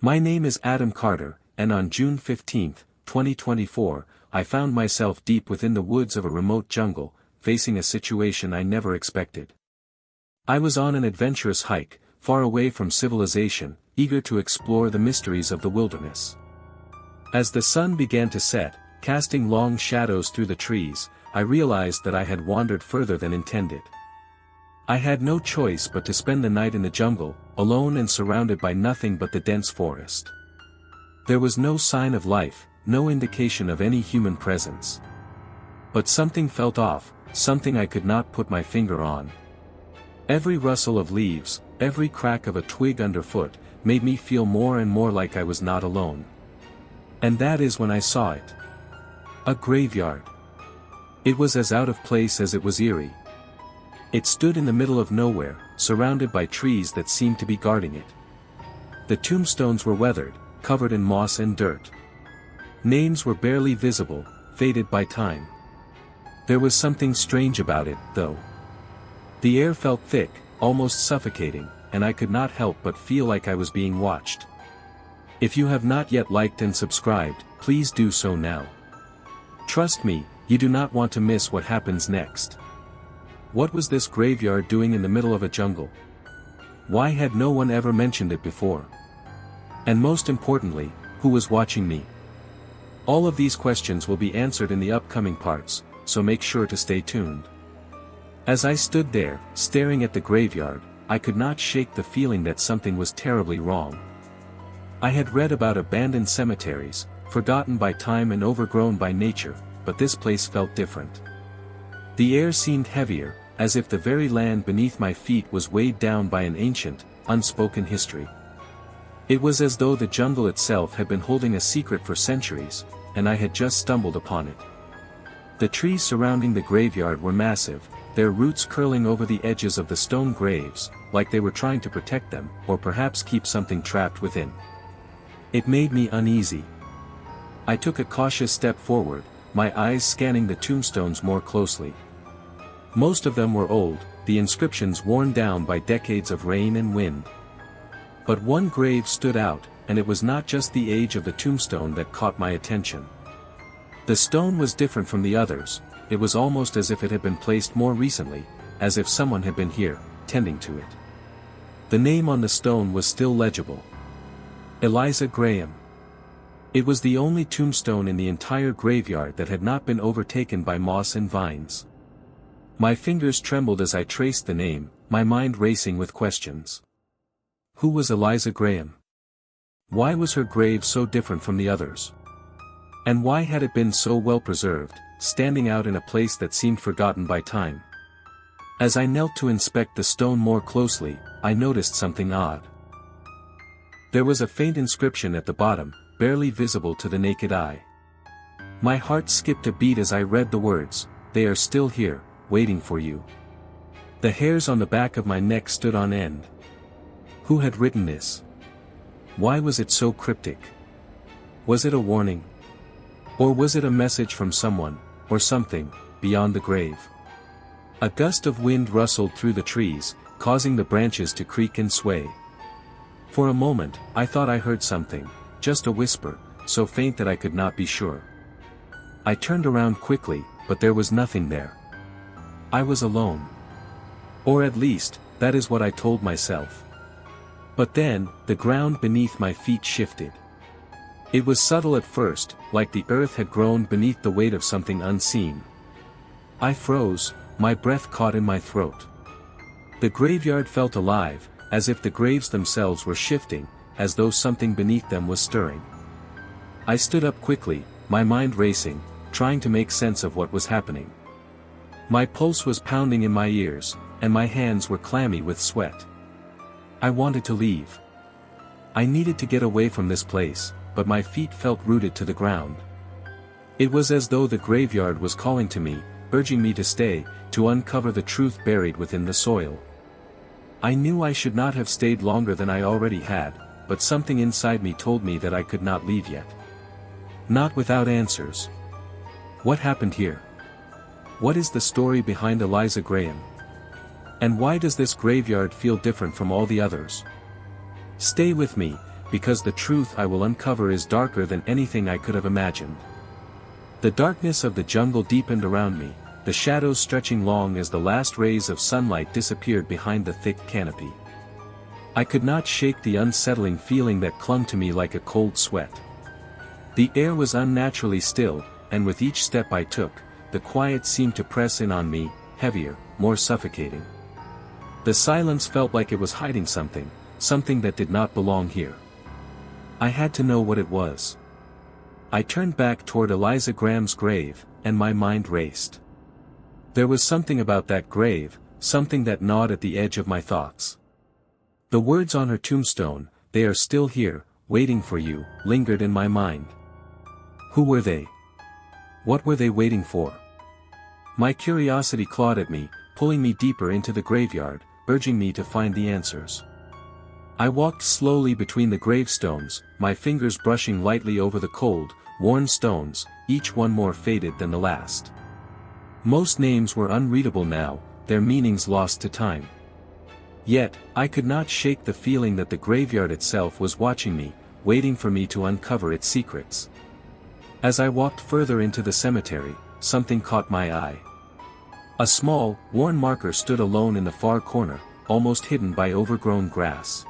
My name is Adam Carter, and on June 15, 2024, I found myself deep within the woods of a remote jungle, facing a situation I never expected. I was on an adventurous hike, far away from civilization, eager to explore the mysteries of the wilderness. As the sun began to set, casting long shadows through the trees, I realized that I had wandered further than intended. I had no choice but to spend the night in the jungle, alone and surrounded by nothing but the dense forest. There was no sign of life, no indication of any human presence. But something felt off, something I could not put my finger on. Every rustle of leaves, every crack of a twig underfoot, made me feel more and more like I was not alone. And that is when I saw it. A graveyard. It was as out of place as it was eerie. It stood in the middle of nowhere, surrounded by trees that seemed to be guarding it. The tombstones were weathered, covered in moss and dirt. Names were barely visible, faded by time. There was something strange about it, though. The air felt thick, almost suffocating, and I could not help but feel like I was being watched. If you have not yet liked and subscribed, please do so now. Trust me, you do not want to miss what happens next. What was this graveyard doing in the middle of a jungle? Why had no one ever mentioned it before? And most importantly, who was watching me? All of these questions will be answered in the upcoming parts, so make sure to stay tuned. As I stood there, staring at the graveyard, I could not shake the feeling that something was terribly wrong. I had read about abandoned cemeteries, forgotten by time and overgrown by nature, but this place felt different. The air seemed heavier, as if the very land beneath my feet was weighed down by an ancient, unspoken history. It was as though the jungle itself had been holding a secret for centuries, and I had just stumbled upon it. The trees surrounding the graveyard were massive, their roots curling over the edges of the stone graves, like they were trying to protect them, or perhaps keep something trapped within. It made me uneasy. I took a cautious step forward, my eyes scanning the tombstones more closely. Most of them were old, the inscriptions worn down by decades of rain and wind. But one grave stood out, and it was not just the age of the tombstone that caught my attention. The stone was different from the others, it was almost as if it had been placed more recently, as if someone had been here, tending to it. The name on the stone was still legible. Eliza Graham. It was the only tombstone in the entire graveyard that had not been overtaken by moss and vines. My fingers trembled as I traced the name, my mind racing with questions. Who was Eliza Graham? Why was her grave so different from the others? And why had it been so well preserved, standing out in a place that seemed forgotten by time? As I knelt to inspect the stone more closely, I noticed something odd. There was a faint inscription at the bottom, barely visible to the naked eye. My heart skipped a beat as I read the words, "They are still here, waiting for you." The hairs on the back of my neck stood on end. Who had written this? Why was it so cryptic? Was it a warning? Or was it a message from someone, or something, beyond the grave? A gust of wind rustled through the trees, causing the branches to creak and sway. For a moment, I thought I heard something, just a whisper, so faint that I could not be sure. I turned around quickly, but there was nothing there. I was alone. Or at least, that is what I told myself. But then, the ground beneath my feet shifted. It was subtle at first, like the earth had groaned beneath the weight of something unseen. I froze, my breath caught in my throat. The graveyard felt alive, as if the graves themselves were shifting, as though something beneath them was stirring. I stood up quickly, my mind racing, trying to make sense of what was happening. My pulse was pounding in my ears, and my hands were clammy with sweat. I wanted to leave. I needed to get away from this place, but my feet felt rooted to the ground. It was as though the graveyard was calling to me, urging me to stay, to uncover the truth buried within the soil. I knew I should not have stayed longer than I already had, but something inside me told me that I could not leave yet. Not without answers. What happened here? What is the story behind Eliza Graham? And why does this graveyard feel different from all the others? Stay with me, because the truth I will uncover is darker than anything I could have imagined. The darkness of the jungle deepened around me, the shadows stretching long as the last rays of sunlight disappeared behind the thick canopy. I could not shake the unsettling feeling that clung to me like a cold sweat. The air was unnaturally still, and with each step I took, the quiet seemed to press in on me, heavier, more suffocating. The silence felt like it was hiding something, something that did not belong here. I had to know what it was. I turned back toward Eliza Graham's grave, and my mind raced. There was something about that grave, something that gnawed at the edge of my thoughts. The words on her tombstone, "They are still here, waiting for you," lingered in my mind. Who were they? What were they waiting for? My curiosity clawed at me, pulling me deeper into the graveyard, urging me to find the answers. I walked slowly between the gravestones, my fingers brushing lightly over the cold, worn stones, each one more faded than the last. Most names were unreadable now, their meanings lost to time. Yet, I could not shake the feeling that the graveyard itself was watching me, waiting for me to uncover its secrets. As I walked further into the cemetery, something caught my eye. A small, worn marker stood alone in the far corner, almost hidden by overgrown grass.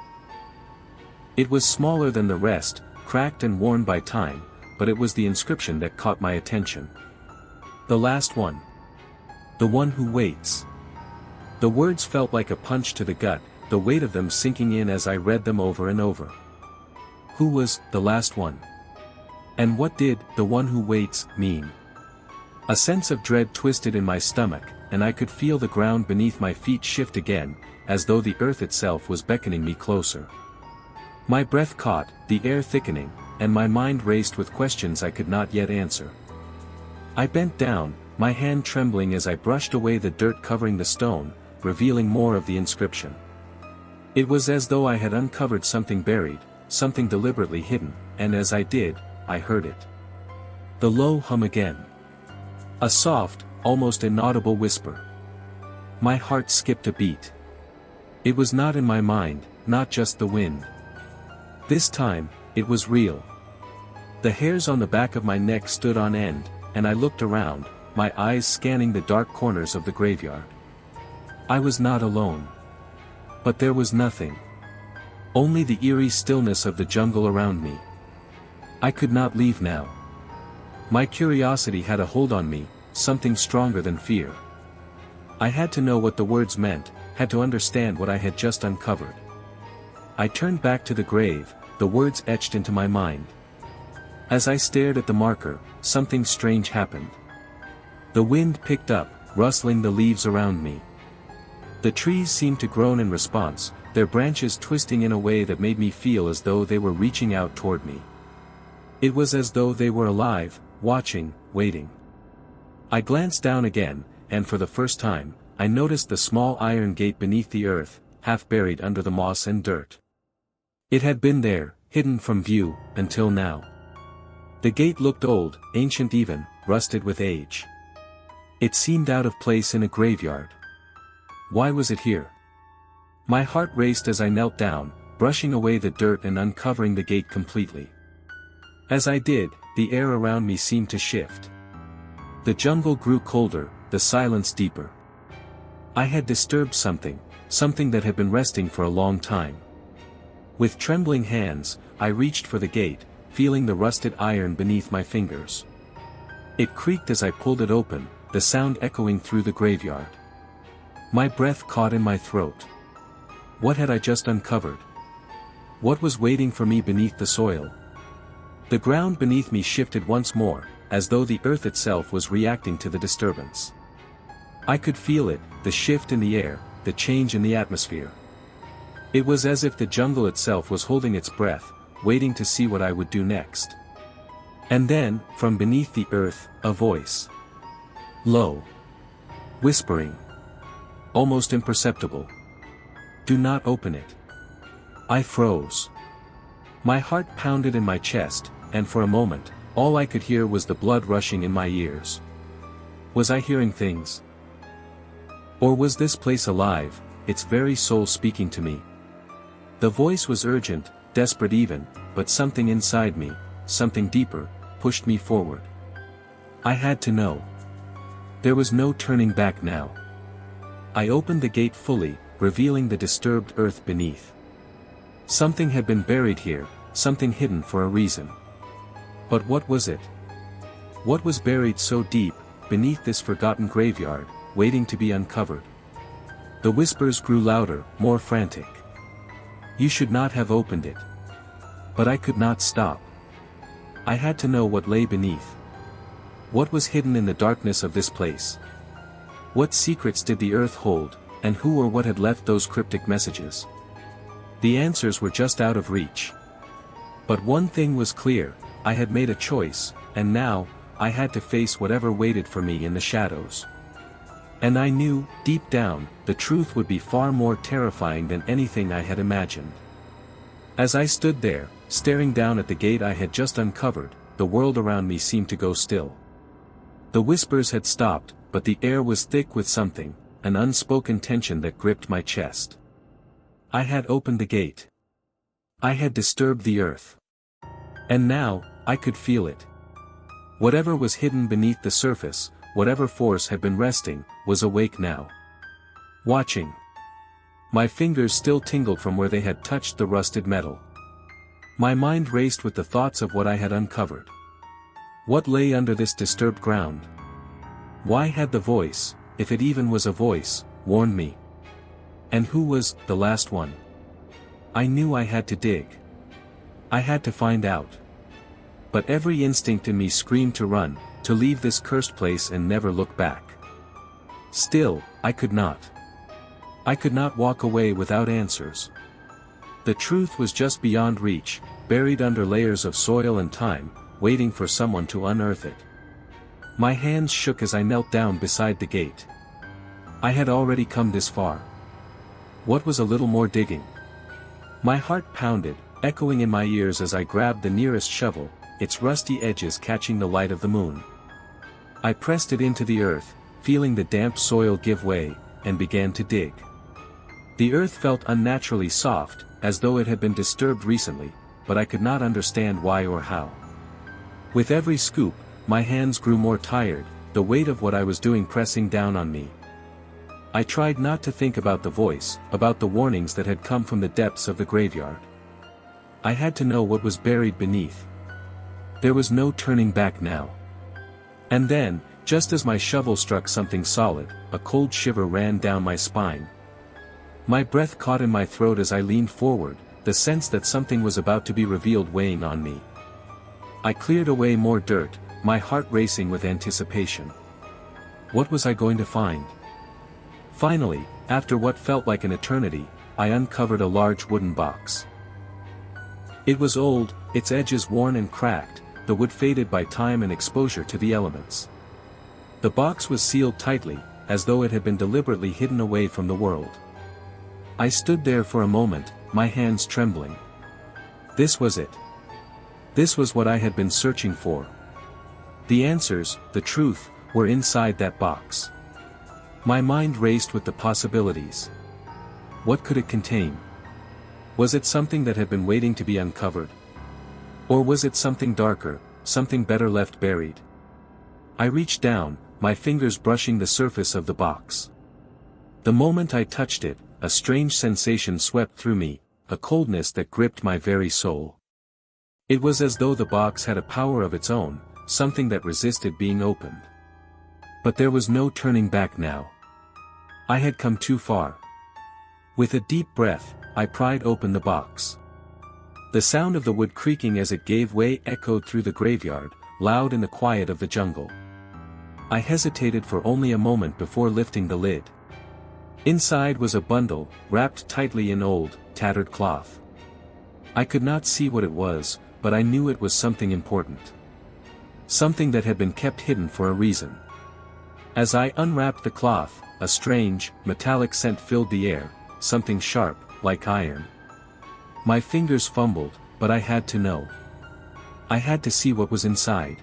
It was smaller than the rest, cracked and worn by time, but it was the inscription that caught my attention. The last one. The one who waits. The words felt like a punch to the gut, the weight of them sinking in as I read them over and over. Who was the last one? And what did "the one who waits" mean? A sense of dread twisted in my stomach, and I could feel the ground beneath my feet shift again, as though the earth itself was beckoning me closer. My breath caught, the air thickening, and my mind raced with questions I could not yet answer. I bent down, my hand trembling as I brushed away the dirt covering the stone, revealing more of the inscription. It was as though I had uncovered something buried, something deliberately hidden, and as I did, I heard it. The low hum again. A soft, almost inaudible whisper. My heart skipped a beat. It was not in my mind, not just the wind. This time, it was real. The hairs on the back of my neck stood on end, and I looked around, my eyes scanning the dark corners of the graveyard. I was not alone. But there was nothing. Only the eerie stillness of the jungle around me. I could not leave now. My curiosity had a hold on me, something stronger than fear. I had to know what the words meant, had to understand what I had just uncovered. I turned back to the grave, the words etched into my mind. As I stared at the marker, something strange happened. The wind picked up, rustling the leaves around me. The trees seemed to groan in response, their branches twisting in a way that made me feel as though they were reaching out toward me. It was as though they were alive, watching, waiting. I glanced down again, and for the first time, I noticed the small iron gate beneath the earth, half buried under the moss and dirt. It had been there, hidden from view, until now. The gate looked old, ancient even, rusted with age. It seemed out of place in a graveyard. Why was it here? My heart raced as I knelt down, brushing away the dirt and uncovering the gate completely. As I did, the air around me seemed to shift. The jungle grew colder, the silence deeper. I had disturbed something, something that had been resting for a long time. With trembling hands, I reached for the gate, feeling the rusted iron beneath my fingers. It creaked as I pulled it open, the sound echoing through the graveyard. My breath caught in my throat. What had I just uncovered? What was waiting for me beneath the soil? The ground beneath me shifted once more, as though the earth itself was reacting to the disturbance. I could feel it, the shift in the air, the change in the atmosphere. It was as if the jungle itself was holding its breath, waiting to see what I would do next. And then, from beneath the earth, a voice. Low. Whispering. Almost imperceptible. Do not open it. I froze. My heart pounded in my chest, and for a moment, all I could hear was the blood rushing in my ears. Was I hearing things? Or was this place alive, its very soul speaking to me? The voice was urgent, desperate even, but something inside me, something deeper, pushed me forward. I had to know. There was no turning back now. I opened the gate fully, revealing the disturbed earth beneath. Something had been buried here, something hidden for a reason. But what was it? What was buried so deep, beneath this forgotten graveyard, waiting to be uncovered? The whispers grew louder, more frantic. You should not have opened it. But I could not stop. I had to know what lay beneath. What was hidden in the darkness of this place? What secrets did the earth hold, and who or what had left those cryptic messages? The answers were just out of reach. But one thing was clear, I had made a choice, and now, I had to face whatever waited for me in the shadows. And I knew, deep down, the truth would be far more terrifying than anything I had imagined. As I stood there, staring down at the gate I had just uncovered, the world around me seemed to go still. The whispers had stopped, but the air was thick with something, an unspoken tension that gripped my chest. I had opened the gate. I had disturbed the earth. And now, I could feel it. Whatever was hidden beneath the surface, whatever force had been resting, was awake now. Watching. My fingers still tingled from where they had touched the rusted metal. My mind raced with the thoughts of what I had uncovered. What lay under this disturbed ground? Why had the voice, if it even was a voice, warned me? And who was the last one? I knew I had to dig. I had to find out. But every instinct in me screamed to run, to leave this cursed place and never look back. Still, I could not. I could not walk away without answers. The truth was just beyond reach, buried under layers of soil and time, waiting for someone to unearth it. My hands shook as I knelt down beside the gate. I had already come this far. What was a little more digging? My heart pounded, echoing in my ears as I grabbed the nearest shovel, its rusty edges catching the light of the moon. I pressed it into the earth, feeling the damp soil give way, and began to dig. The earth felt unnaturally soft, as though it had been disturbed recently, but I could not understand why or how. With every scoop, my hands grew more tired, the weight of what I was doing pressing down on me. I tried not to think about the voice, about the warnings that had come from the depths of the graveyard. I had to know what was buried beneath. There was no turning back now. And then, just as my shovel struck something solid, a cold shiver ran down my spine. My breath caught in my throat as I leaned forward, the sense that something was about to be revealed weighing on me. I cleared away more dirt, my heart racing with anticipation. What was I going to find? Finally, after what felt like an eternity, I uncovered a large wooden box. It was old, its edges worn and cracked, the wood faded by time and exposure to the elements. The box was sealed tightly, as though it had been deliberately hidden away from the world. I stood there for a moment, my hands trembling. This was it. This was what I had been searching for. The answers, the truth, were inside that box. My mind raced with the possibilities. What could it contain? Was it something that had been waiting to be uncovered? Or was it something darker, something better left buried? I reached down, my fingers brushing the surface of the box. The moment I touched it, a strange sensation swept through me, a coldness that gripped my very soul. It was as though the box had a power of its own, something that resisted being opened. But there was no turning back now. I had come too far. With a deep breath, I pried open the box. The sound of the wood creaking as it gave way echoed through the graveyard, loud in the quiet of the jungle. I hesitated for only a moment before lifting the lid. Inside was a bundle, wrapped tightly in old, tattered cloth. I could not see what it was, but I knew it was something important. Something that had been kept hidden for a reason. As I unwrapped the cloth, a strange, metallic scent filled the air, something sharp, like iron. My fingers fumbled, but I had to know. I had to see what was inside.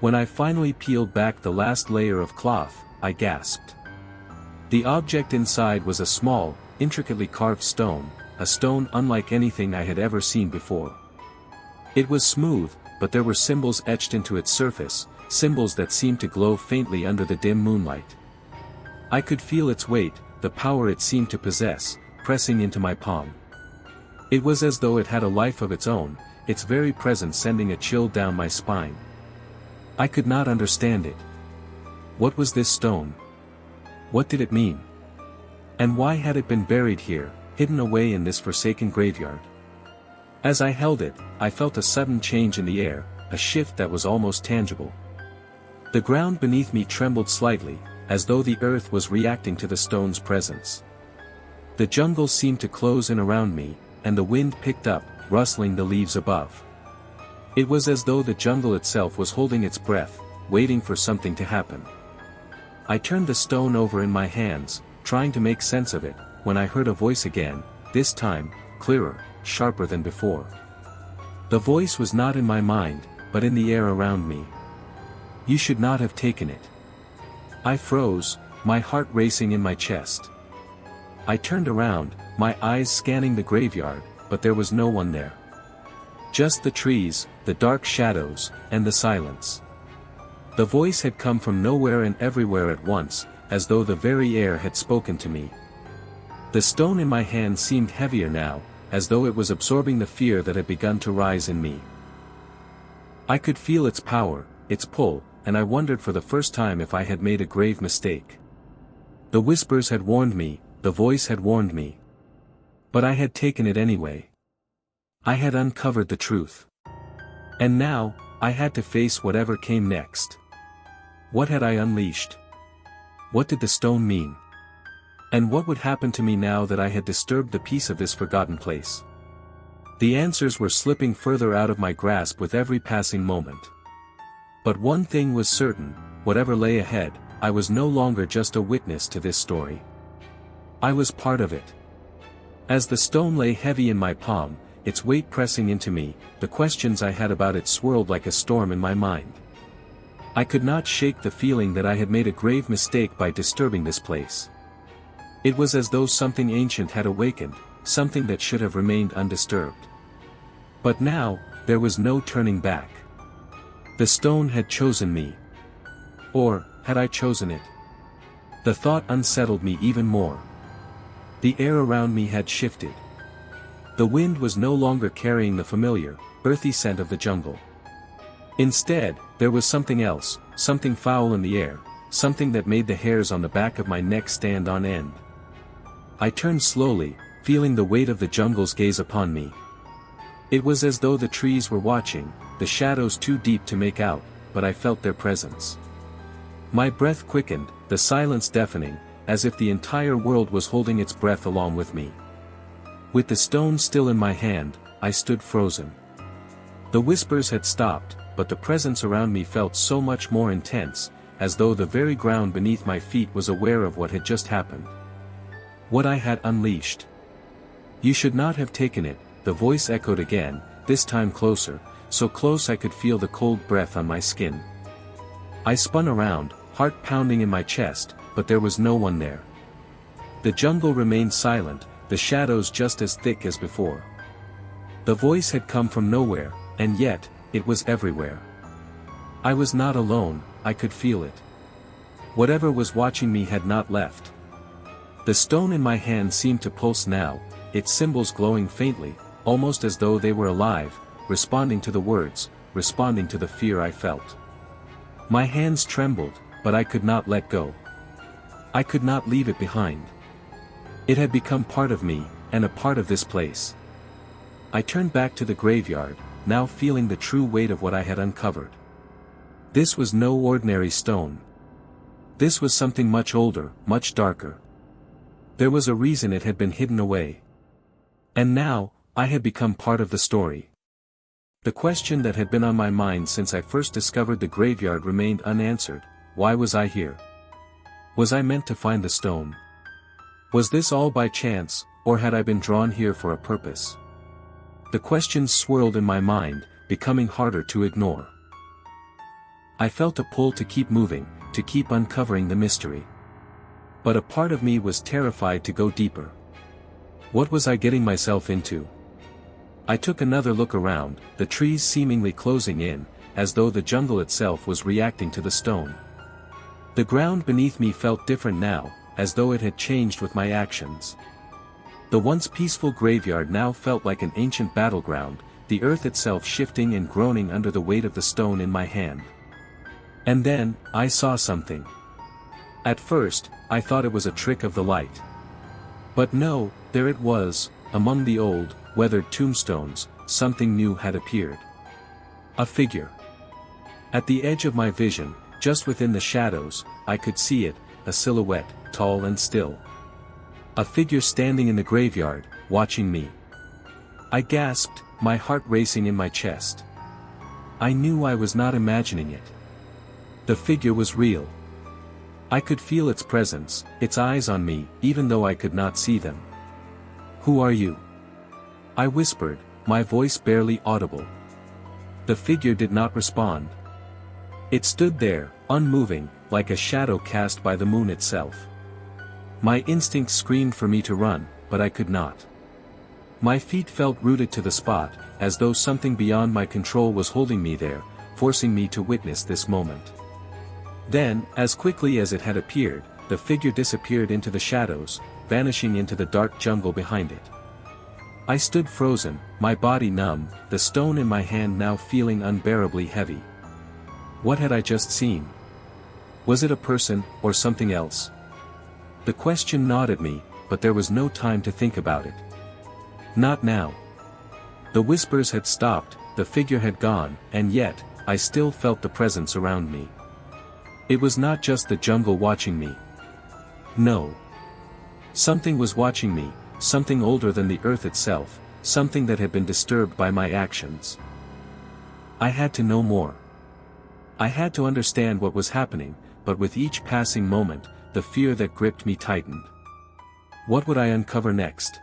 When I finally peeled back the last layer of cloth, I gasped. The object inside was a small, intricately carved stone, a stone unlike anything I had ever seen before. It was smooth, but there were symbols etched into its surface, symbols that seemed to glow faintly under the dim moonlight. I could feel its weight, the power it seemed to possess, pressing into my palm. It was as though it had a life of its own, its very presence sending a chill down my spine. I could not understand it. What was this stone? What did it mean? And why had it been buried here, hidden away in this forsaken graveyard? As I held it, I felt a sudden change in the air, a shift that was almost tangible. The ground beneath me trembled slightly, as though the earth was reacting to the stone's presence. The jungle seemed to close in around me, and the wind picked up, rustling the leaves above. It was as though the jungle itself was holding its breath, waiting for something to happen. I turned the stone over in my hands, trying to make sense of it, when I heard a voice again, this time, clearer, sharper than before. The voice was not in my mind, but in the air around me. You should not have taken it. I froze, my heart racing in my chest. I turned around, my eyes scanning the graveyard, but there was no one there. Just the trees, the dark shadows, and the silence. The voice had come from nowhere and everywhere at once, as though the very air had spoken to me. The stone in my hand seemed heavier now, as though it was absorbing the fear that had begun to rise in me. I could feel its power, its pull, and I wondered for the first time if I had made a grave mistake. The whispers had warned me, the voice had warned me. But I had taken it anyway. I had uncovered the truth. And now, I had to face whatever came next. What had I unleashed? What did the stone mean? And what would happen to me now that I had disturbed the peace of this forgotten place? The answers were slipping further out of my grasp with every passing moment. But one thing was certain, whatever lay ahead, I was no longer just a witness to this story. I was part of it. As the stone lay heavy in my palm, its weight pressing into me, the questions I had about it swirled like a storm in my mind. I could not shake the feeling that I had made a grave mistake by disturbing this place. It was as though something ancient had awakened, something that should have remained undisturbed. But now, there was no turning back. The stone had chosen me. Or, had I chosen it? The thought unsettled me even more. The air around me had shifted. The wind was no longer carrying the familiar, earthy scent of the jungle. Instead, there was something else, something foul in the air, something that made the hairs on the back of my neck stand on end. I turned slowly, feeling the weight of the jungle's gaze upon me. It was as though the trees were watching, the shadows too deep to make out, but I felt their presence. My breath quickened, the silence deafening, as if the entire world was holding its breath along with me. With the stone still in my hand, I stood frozen. The whispers had stopped, but the presence around me felt so much more intense, as though the very ground beneath my feet was aware of what had just happened. What I had unleashed. You should not have taken it, the voice echoed again, this time closer, so close I could feel the cold breath on my skin. I spun around, heart pounding in my chest, but there was no one there. The jungle remained silent, the shadows just as thick as before. The voice had come from nowhere, and yet, it was everywhere. I was not alone, I could feel it. Whatever was watching me had not left. The stone in my hand seemed to pulse now, its symbols glowing faintly, almost as though they were alive, responding to the words, responding to the fear I felt. My hands trembled, but I could not let go. I could not leave it behind. It had become part of me, and a part of this place. I turned back to the graveyard, now feeling the true weight of what I had uncovered. This was no ordinary stone. This was something much older, much darker. There was a reason it had been hidden away. And now, I had become part of the story. The question that had been on my mind since I first discovered the graveyard remained unanswered: why was I here? Was I meant to find the stone? Was this all by chance, or had I been drawn here for a purpose? The questions swirled in my mind, becoming harder to ignore. I felt a pull to keep moving, to keep uncovering the mystery. But a part of me was terrified to go deeper. What was I getting myself into? I took another look around, the trees seemingly closing in, as though the jungle itself was reacting to the stone. The ground beneath me felt different now, as though it had changed with my actions. The once peaceful graveyard now felt like an ancient battleground, the earth itself shifting and groaning under the weight of the stone in my hand. And then, I saw something. At first, I thought it was a trick of the light. But no, there it was, among the old, weathered tombstones, something new had appeared. A figure. At the edge of my vision, just within the shadows, I could see it, a silhouette, tall and still. A figure standing in the graveyard, watching me. I gasped, my heart racing in my chest. I knew I was not imagining it. The figure was real. I could feel its presence, its eyes on me, even though I could not see them. "Who are you?" I whispered, my voice barely audible. The figure did not respond. It stood there, unmoving, like a shadow cast by the moon itself. My instinct screamed for me to run, but I could not. My feet felt rooted to the spot, as though something beyond my control was holding me there, forcing me to witness this moment. Then, as quickly as it had appeared, the figure disappeared into the shadows, vanishing into the dark jungle behind it. I stood frozen, my body numb, the stone in my hand now feeling unbearably heavy. What had I just seen? Was it a person, or something else? The question gnawed at me, but there was no time to think about it. Not now. The whispers had stopped, the figure had gone, and yet, I still felt the presence around me. It was not just the jungle watching me. No. Something was watching me, something older than the earth itself, something that had been disturbed by my actions. I had to know more. I had to understand what was happening, but with each passing moment, the fear that gripped me tightened. What would I uncover next?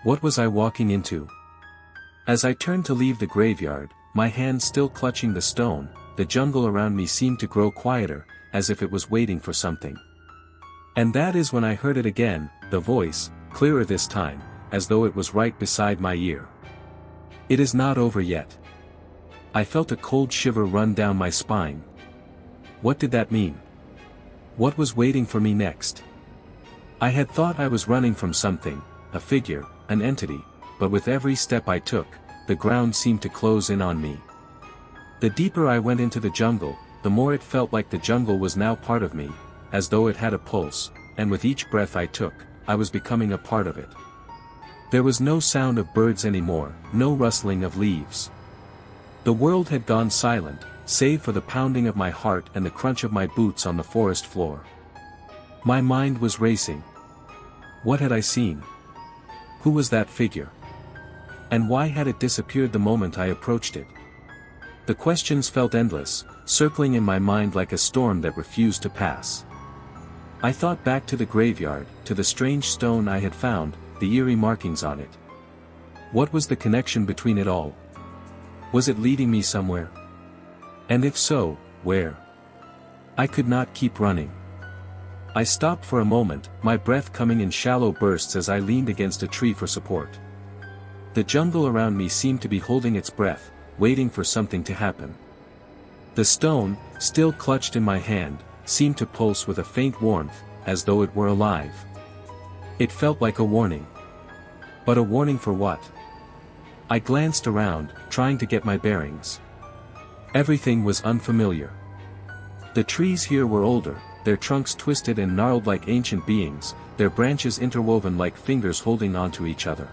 What was I walking into? As I turned to leave the graveyard, my hand still clutching the stone, the jungle around me seemed to grow quieter, as if it was waiting for something. And that is when I heard it again, the voice, clearer this time, as though it was right beside my ear. "It is not over yet." I felt a cold shiver run down my spine. What did that mean? What was waiting for me next? I had thought I was running from something, a figure, an entity, but with every step I took, the ground seemed to close in on me. The deeper I went into the jungle, the more it felt like the jungle was now part of me, as though it had a pulse, and with each breath I took, I was becoming a part of it. There was no sound of birds anymore, no rustling of leaves. The world had gone silent, save for the pounding of my heart and the crunch of my boots on the forest floor. My mind was racing. What had I seen? Who was that figure? And why had it disappeared the moment I approached it? The questions felt endless, circling in my mind like a storm that refused to pass. I thought back to the graveyard, to the strange stone I had found, the eerie markings on it. What was the connection between it all? Was it leading me somewhere? And if so, where? I could not keep running. I stopped for a moment, my breath coming in shallow bursts as I leaned against a tree for support. The jungle around me seemed to be holding its breath, waiting for something to happen. The stone, still clutched in my hand, seemed to pulse with a faint warmth, as though it were alive. It felt like a warning. But a warning for what? I glanced around, trying to get my bearings. Everything was unfamiliar. The trees here were older, their trunks twisted and gnarled like ancient beings, their branches interwoven like fingers holding onto each other.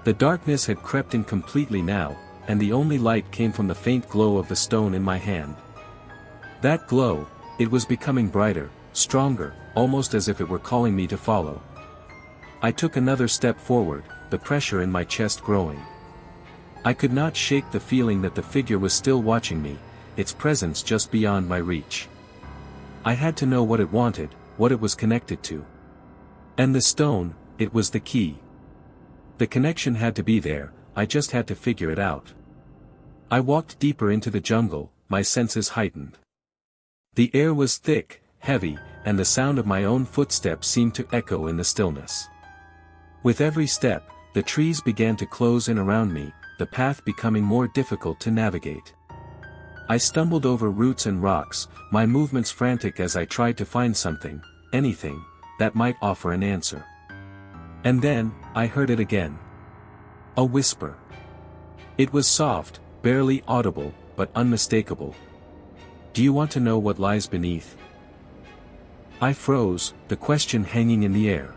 The darkness had crept in completely now, and the only light came from the faint glow of the stone in my hand. That glow, it was becoming brighter, stronger, almost as if it were calling me to follow. I took another step forward, the pressure in my chest growing. I could not shake the feeling that the figure was still watching me, its presence just beyond my reach. I had to know what it wanted, what it was connected to. And the stone, it was the key. The connection had to be there, I just had to figure it out. I walked deeper into the jungle, my senses heightened. The air was thick, heavy, and the sound of my own footsteps seemed to echo in the stillness. With every step, the trees began to close in around me, the path becoming more difficult to navigate. I stumbled over roots and rocks, my movements frantic as I tried to find something, anything, that might offer an answer. And then, I heard it again. A whisper. It was soft, barely audible, but unmistakable. Do you want to know what lies beneath? I froze, the question hanging in the air.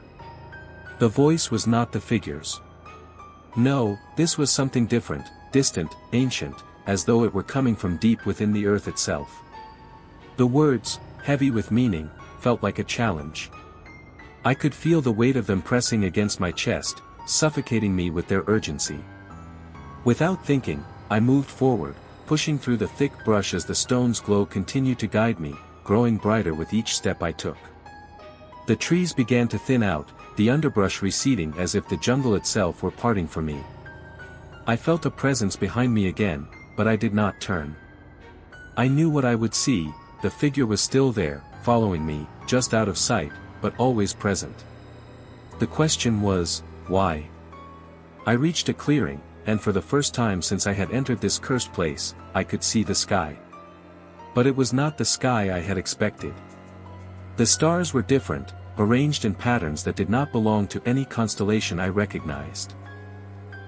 The voice was not the figures. No, this was something different, distant, ancient, as though it were coming from deep within the earth itself. The words, heavy with meaning, felt like a challenge. I could feel the weight of them pressing against my chest, suffocating me with their urgency. Without thinking, I moved forward, pushing through the thick brush as the stone's glow continued to guide me, growing brighter with each step I took. The trees began to thin out, the underbrush receding as if the jungle itself were parting from me. I felt a presence behind me again, but I did not turn. I knew what I would see, the figure was still there, following me, just out of sight, but always present. The question was, why? I reached a clearing, and for the first time since I had entered this cursed place, I could see the sky. But it was not the sky I had expected. The stars were different, arranged in patterns that did not belong to any constellation I recognized.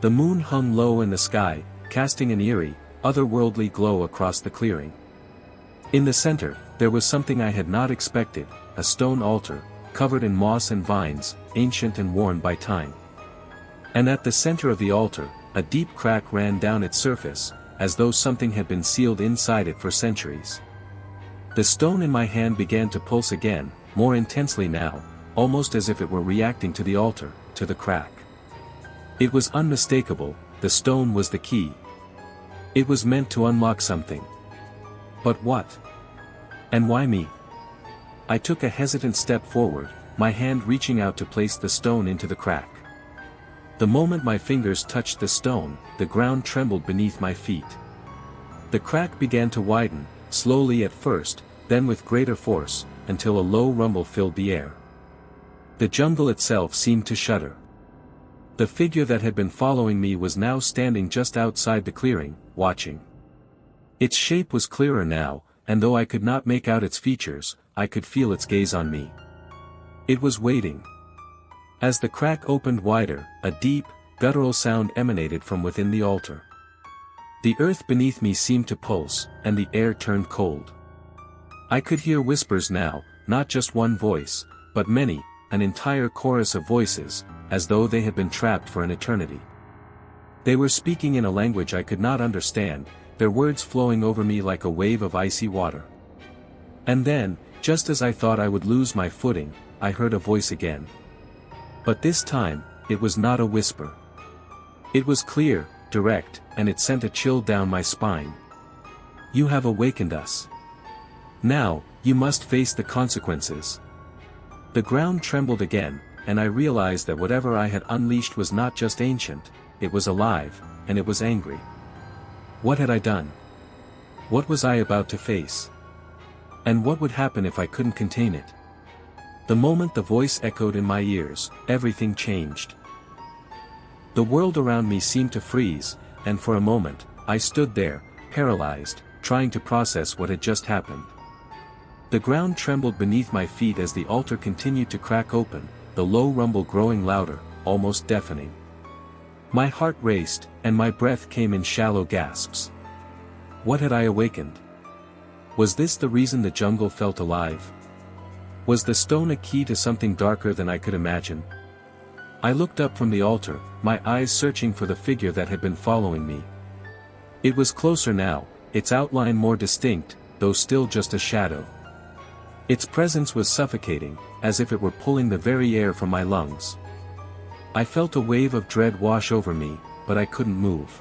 The moon hung low in the sky, casting an eerie, otherworldly glow across the clearing. In the center, there was something I had not expected, a stone altar, covered in moss and vines, ancient and worn by time. And at the center of the altar, a deep crack ran down its surface, as though something had been sealed inside it for centuries. The stone in my hand began to pulse again, more intensely now, almost as if it were reacting to the altar, to the crack. It was unmistakable, the stone was the key. It was meant to unlock something. But what? And why me? I took a hesitant step forward, my hand reaching out to place the stone into the crack. The moment my fingers touched the stone, the ground trembled beneath my feet. The crack began to widen, slowly at first, then with greater force, until a low rumble filled the air. The jungle itself seemed to shudder. The figure that had been following me was now standing just outside the clearing, watching. Its shape was clearer now, and though I could not make out its features, I could feel its gaze on me. It was waiting. As the crack opened wider, a deep, guttural sound emanated from within the altar. The earth beneath me seemed to pulse, and the air turned cold. I could hear whispers now, not just one voice, but many, an entire chorus of voices, as though they had been trapped for an eternity. They were speaking in a language I could not understand, their words flowing over me like a wave of icy water. And then, just as I thought I would lose my footing, I heard a voice again. But this time, it was not a whisper. It was clear, direct, and it sent a chill down my spine. You have awakened us. Now, you must face the consequences. The ground trembled again, and I realized that whatever I had unleashed was not just ancient, it was alive, and it was angry. What had I done? What was I about to face? And what would happen if I couldn't contain it? The moment the voice echoed in my ears, everything changed. The world around me seemed to freeze, and for a moment, I stood there, paralyzed, trying to process what had just happened. The ground trembled beneath my feet as the altar continued to crack open, the low rumble growing louder, almost deafening. My heart raced, and my breath came in shallow gasps. What had I awakened? Was this the reason the jungle felt alive? Was the stone a key to something darker than I could imagine? I looked up from the altar, my eyes searching for the figure that had been following me. It was closer now, its outline more distinct, though still just a shadow. Its presence was suffocating, as if it were pulling the very air from my lungs. I felt a wave of dread wash over me, but I couldn't move.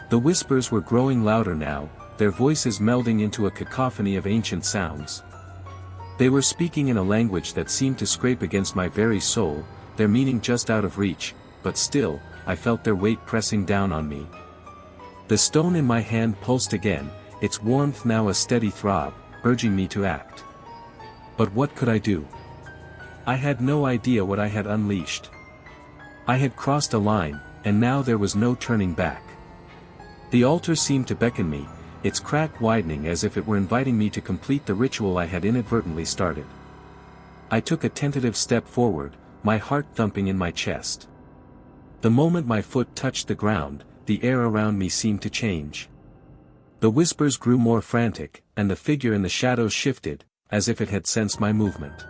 The whispers were growing louder now, their voices melding into a cacophony of ancient sounds. They were speaking in a language that seemed to scrape against my very soul, their meaning just out of reach, but still, I felt their weight pressing down on me. The stone in my hand pulsed again, its warmth now a steady throb, urging me to act. But what could I do? I had no idea what I had unleashed. I had crossed a line, and now there was no turning back. The altar seemed to beckon me, its crack widening as if it were inviting me to complete the ritual I had inadvertently started. I took a tentative step forward, my heart thumping in my chest. The moment my foot touched the ground, the air around me seemed to change. The whispers grew more frantic, and the figure in the shadows shifted, as if it had sensed my movement.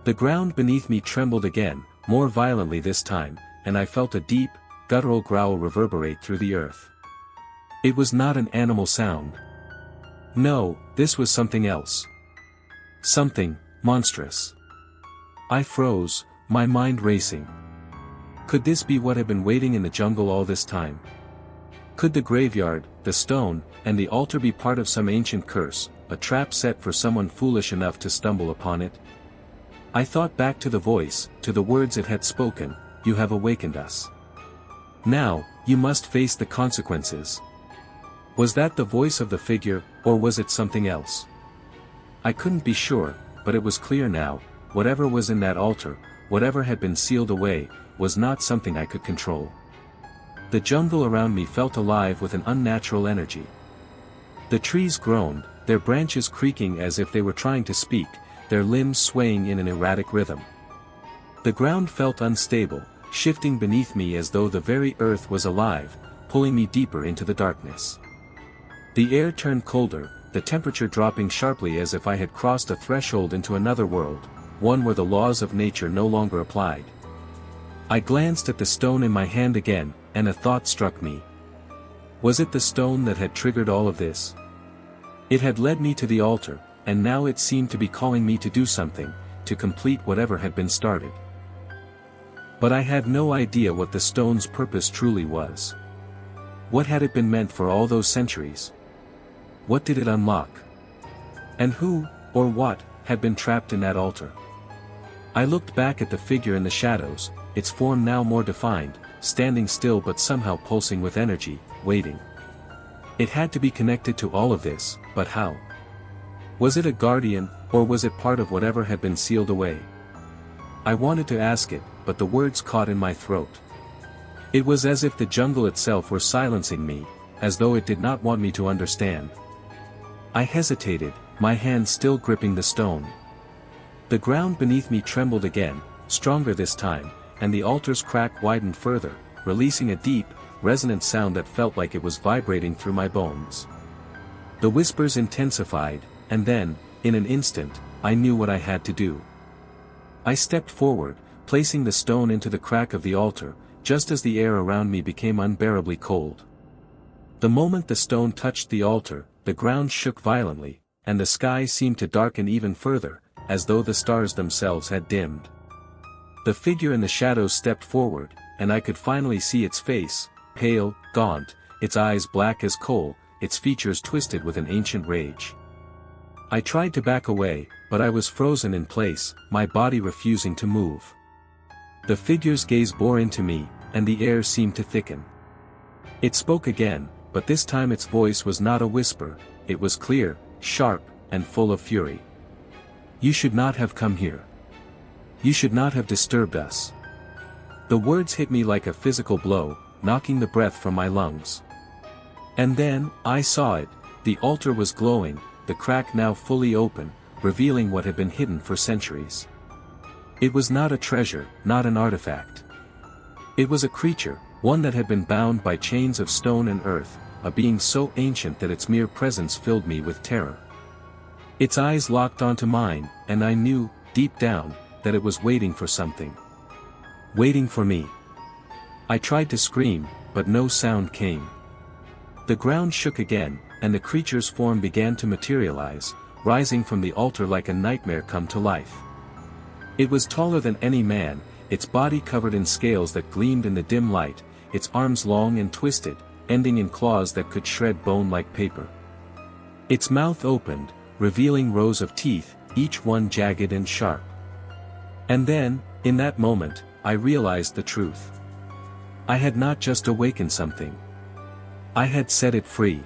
The ground beneath me trembled again, more violently this time, and I felt a deep, guttural growl reverberate through the earth. It was not an animal sound. No, this was something else. Something monstrous. I froze, my mind racing. Could this be what had been waiting in the jungle all this time? Could the graveyard, the stone, and the altar be part of some ancient curse, a trap set for someone foolish enough to stumble upon it? I thought back to the voice, to the words it had spoken, "You have awakened us. Now, you must face the consequences." Was that the voice of the figure, or was it something else? I couldn't be sure, but it was clear now, whatever was in that altar, whatever had been sealed away, was not something I could control. The jungle around me felt alive with an unnatural energy. The trees groaned, their branches creaking as if they were trying to speak, their limbs swaying in an erratic rhythm. The ground felt unstable, shifting beneath me as though the very earth was alive, pulling me deeper into the darkness. The air turned colder, the temperature dropping sharply as if I had crossed a threshold into another world, one where the laws of nature no longer applied. I glanced at the stone in my hand again, and a thought struck me. Was it the stone that had triggered all of this? It had led me to the altar, and now it seemed to be calling me to do something, to complete whatever had been started. But I had no idea what the stone's purpose truly was. What had it been meant for all those centuries? What did it unlock? And who, or what, had been trapped in that altar? I looked back at the figure in the shadows, its form now more defined, standing still but somehow pulsing with energy, waiting. It had to be connected to all of this, but how? Was it a guardian, or was it part of whatever had been sealed away? I wanted to ask it, but the words caught in my throat. It was as if the jungle itself were silencing me, as though it did not want me to understand. I hesitated, my hand still gripping the stone. The ground beneath me trembled again, stronger this time, and the altar's crack widened further, releasing a deep, resonant sound that felt like it was vibrating through my bones. The whispers intensified, and then, in an instant, I knew what I had to do. I stepped forward, placing the stone into the crack of the altar, just as the air around me became unbearably cold. The moment the stone touched the altar, the ground shook violently, and the sky seemed to darken even further, as though the stars themselves had dimmed. The figure in the shadows stepped forward, and I could finally see its face, pale, gaunt, its eyes black as coal, its features twisted with an ancient rage. I tried to back away, but I was frozen in place, my body refusing to move. The figure's gaze bore into me, and the air seemed to thicken. It spoke again, but this time its voice was not a whisper, it was clear, sharp, and full of fury. "You should not have come here. You should not have disturbed us." The words hit me like a physical blow, knocking the breath from my lungs. And then, I saw it, the altar was glowing, the crack now fully open, revealing what had been hidden for centuries. It was not a treasure, not an artifact. It was a creature, one that had been bound by chains of stone and earth, a being so ancient that its mere presence filled me with terror. Its eyes locked onto mine, and I knew, deep down, that it was waiting for something. Waiting for me. I tried to scream, but no sound came. The ground shook again, and the creature's form began to materialize, rising from the altar like a nightmare come to life. It was taller than any man, its body covered in scales that gleamed in the dim light, its arms long and twisted, ending in claws that could shred bone like paper. Its mouth opened, revealing rows of teeth, each one jagged and sharp. And then, in that moment, I realized the truth. I had not just awakened something. I had set it free.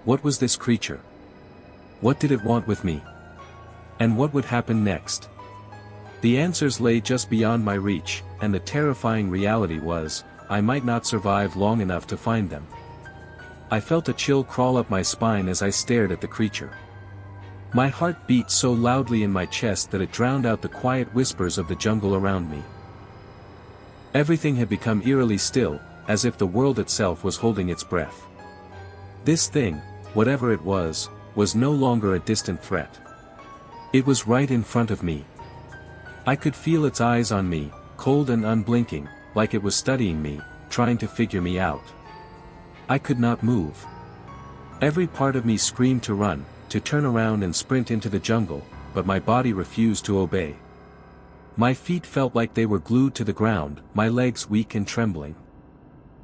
What was this creature? What did it want with me? And what would happen next? The answers lay just beyond my reach, and the terrifying reality was, I might not survive long enough to find them. I felt a chill crawl up my spine as I stared at the creature. My heart beat so loudly in my chest that it drowned out the quiet whispers of the jungle around me. Everything had become eerily still, as if the world itself was holding its breath. This thing, whatever it was no longer a distant threat. It was right in front of me. I could feel its eyes on me, cold and unblinking, like it was studying me, trying to figure me out. I could not move. Every part of me screamed to run, to turn around and sprint into the jungle, but my body refused to obey. My feet felt like they were glued to the ground, my legs weak and trembling.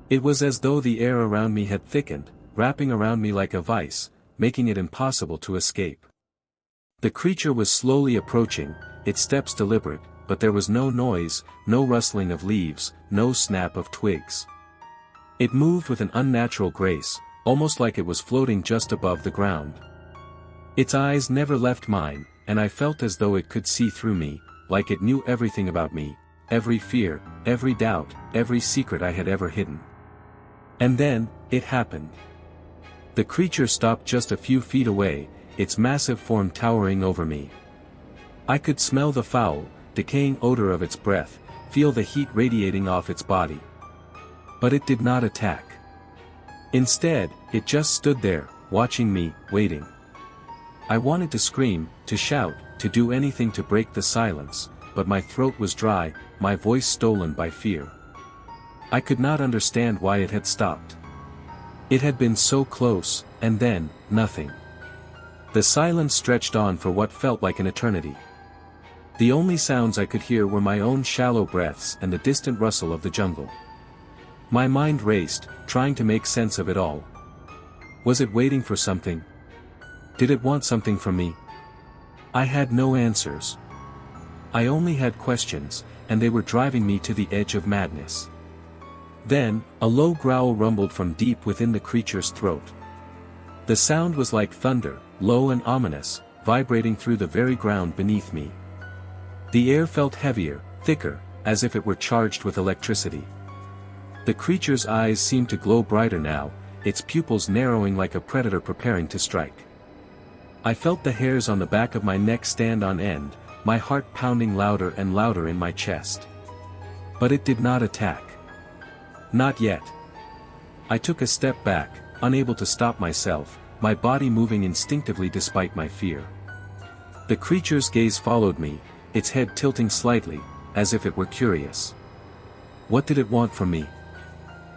It was as though the air around me had thickened, wrapping around me like a vice, making it impossible to escape. The creature was slowly approaching, its steps deliberate, but there was no noise, no rustling of leaves, no snap of twigs. It moved with an unnatural grace, almost like it was floating just above the ground. Its eyes never left mine, and I felt as though it could see through me, like it knew everything about me, every fear, every doubt, every secret I had ever hidden. And then, it happened. The creature stopped just a few feet away, its massive form towering over me. I could smell the foul, decaying odor of its breath, feel the heat radiating off its body. But it did not attack. Instead, it just stood there, watching me, waiting. I wanted to scream, to shout, to do anything to break the silence, but my throat was dry, my voice stolen by fear. I could not understand why it had stopped. It had been so close, and then, nothing. The silence stretched on for what felt like an eternity. The only sounds I could hear were my own shallow breaths and the distant rustle of the jungle. My mind raced, trying to make sense of it all. Was it waiting for something? Did it want something from me? I had no answers. I only had questions, and they were driving me to the edge of madness. Then, a low growl rumbled from deep within the creature's throat. The sound was like thunder, low and ominous, vibrating through the very ground beneath me. The air felt heavier, thicker, as if it were charged with electricity. The creature's eyes seemed to glow brighter now, its pupils narrowing like a predator preparing to strike. I felt the hairs on the back of my neck stand on end, my heart pounding louder and louder in my chest. But it did not attack. Not yet. I took a step back, unable to stop myself, my body moving instinctively despite my fear. The creature's gaze followed me, its head tilting slightly, as if it were curious. What did it want from me?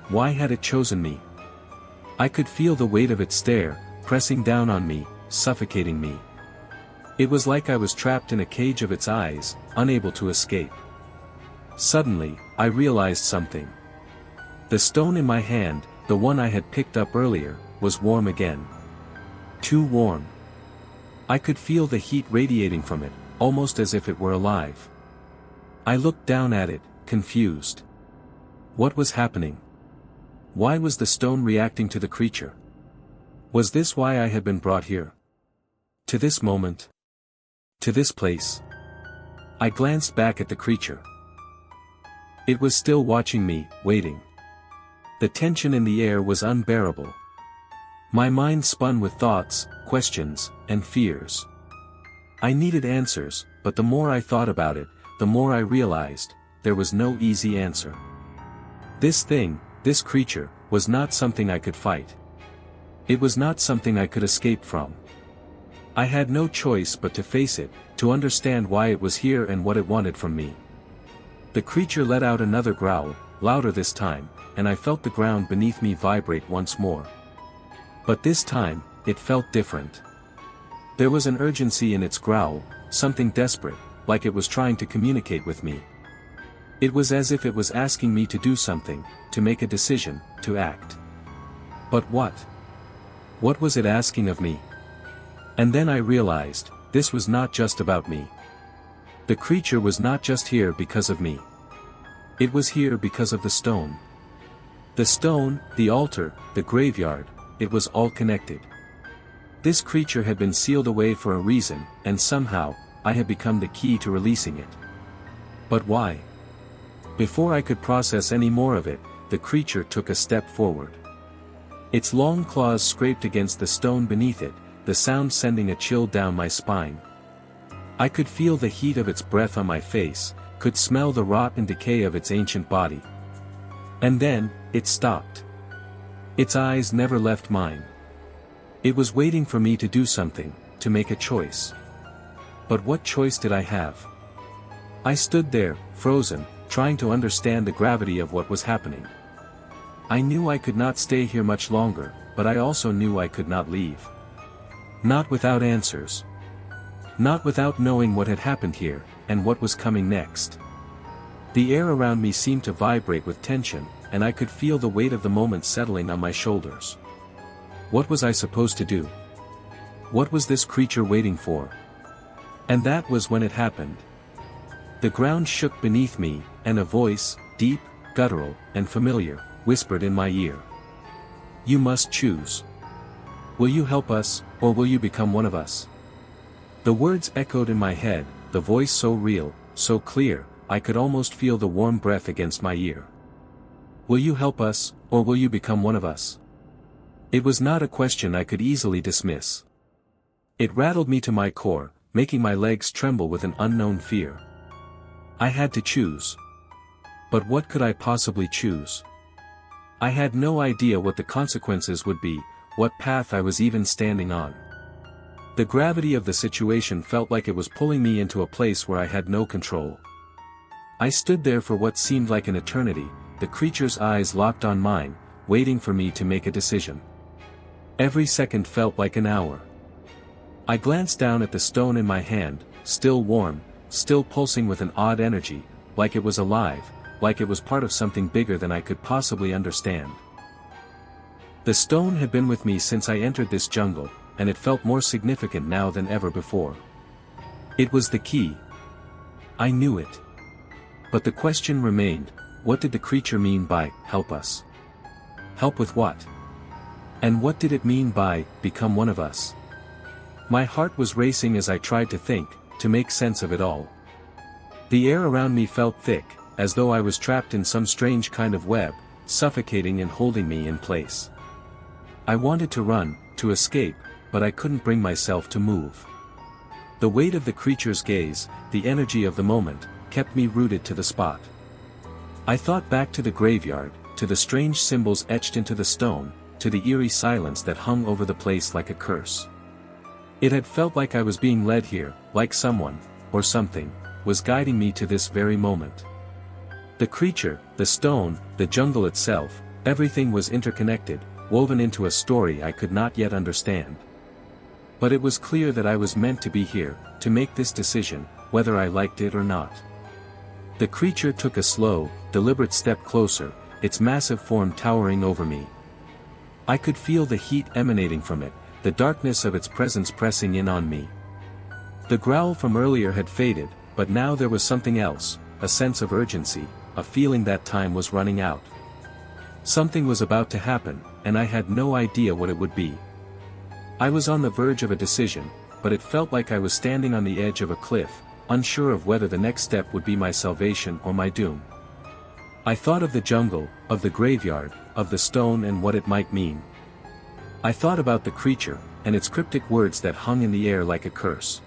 Why had it chosen me? I could feel the weight of its stare, pressing down on me, suffocating me. It was like I was trapped in a cage of its eyes, unable to escape. Suddenly, I realized something. The stone in my hand, the one I had picked up earlier, was warm again. Too warm. I could feel the heat radiating from it, almost as if it were alive. I looked down at it, confused. What was happening? Why was the stone reacting to the creature? Was this why I had been brought here? To this moment? To this place? I glanced back at the creature. It was still watching me, waiting. The tension in the air was unbearable. My mind spun with thoughts, questions, and fears. I needed answers, but the more I thought about it, the more I realized, there was no easy answer. This thing, this creature, was not something I could fight. It was not something I could escape from. I had no choice but to face it, to understand why it was here and what it wanted from me. The creature let out another growl, louder this time, and I felt the ground beneath me vibrate once more. But this time, it felt different. There was an urgency in its growl, something desperate, like it was trying to communicate with me. It was as if it was asking me to do something, to make a decision, to act. But what? What was it asking of me? And then I realized, this was not just about me. The creature was not just here because of me. It was here because of the stone. The stone, the altar, the graveyard, it was all connected. This creature had been sealed away for a reason, and somehow, I had become the key to releasing it. But why? Before I could process any more of it, the creature took a step forward. Its long claws scraped against the stone beneath it, the sound sending a chill down my spine. I could feel the heat of its breath on my face, could smell the rot and decay of its ancient body. And then, it stopped. Its eyes never left mine. It was waiting for me to do something, to make a choice. But what choice did I have? I stood there, frozen, trying to understand the gravity of what was happening. I knew I could not stay here much longer, but I also knew I could not leave. Not without answers. Not without knowing what had happened here, and what was coming next. The air around me seemed to vibrate with tension, and I could feel the weight of the moment settling on my shoulders. What was I supposed to do? What was this creature waiting for? And that was when it happened. The ground shook beneath me, and a voice, deep, guttural, and familiar, whispered in my ear. You must choose. Will you help us, or will you become one of us? The words echoed in my head, the voice so real, so clear, I could almost feel the warm breath against my ear. Will you help us, or will you become one of us? It was not a question I could easily dismiss. It rattled me to my core, making my legs tremble with an unknown fear. I had to choose. But what could I possibly choose? I had no idea what the consequences would be, what path I was even standing on. The gravity of the situation felt like it was pulling me into a place where I had no control. I stood there for what seemed like an eternity, the creature's eyes locked on mine, waiting for me to make a decision. Every second felt like an hour. I glanced down at the stone in my hand, still warm, still pulsing with an odd energy, like it was alive, like it was part of something bigger than I could possibly understand. The stone had been with me since I entered this jungle, and it felt more significant now than ever before. It was the key. I knew it. But the question remained, what did the creature mean by, help us? Help with what? And what did it mean by, become one of us? My heart was racing as I tried to think, to make sense of it all. The air around me felt thick, as though I was trapped in some strange kind of web, suffocating and holding me in place. I wanted to run, to escape, but I couldn't bring myself to move. The weight of the creature's gaze, the energy of the moment, kept me rooted to the spot. I thought back to the graveyard, to the strange symbols etched into the stone, to the eerie silence that hung over the place like a curse. It had felt like I was being led here, like someone, or something, was guiding me to this very moment. The creature, the stone, the jungle itself, everything was interconnected, woven into a story I could not yet understand. But it was clear that I was meant to be here, to make this decision, whether I liked it or not. The creature took a slow, deliberate step closer, its massive form towering over me. I could feel the heat emanating from it, the darkness of its presence pressing in on me. The growl from earlier had faded, but now there was something else, a sense of urgency, a feeling that time was running out. Something was about to happen, and I had no idea what it would be. I was on the verge of a decision, but it felt like I was standing on the edge of a cliff, unsure of whether the next step would be my salvation or my doom. I thought of the jungle, of the graveyard, of the stone and what it might mean. I thought about the creature, and its cryptic words that hung in the air like a curse.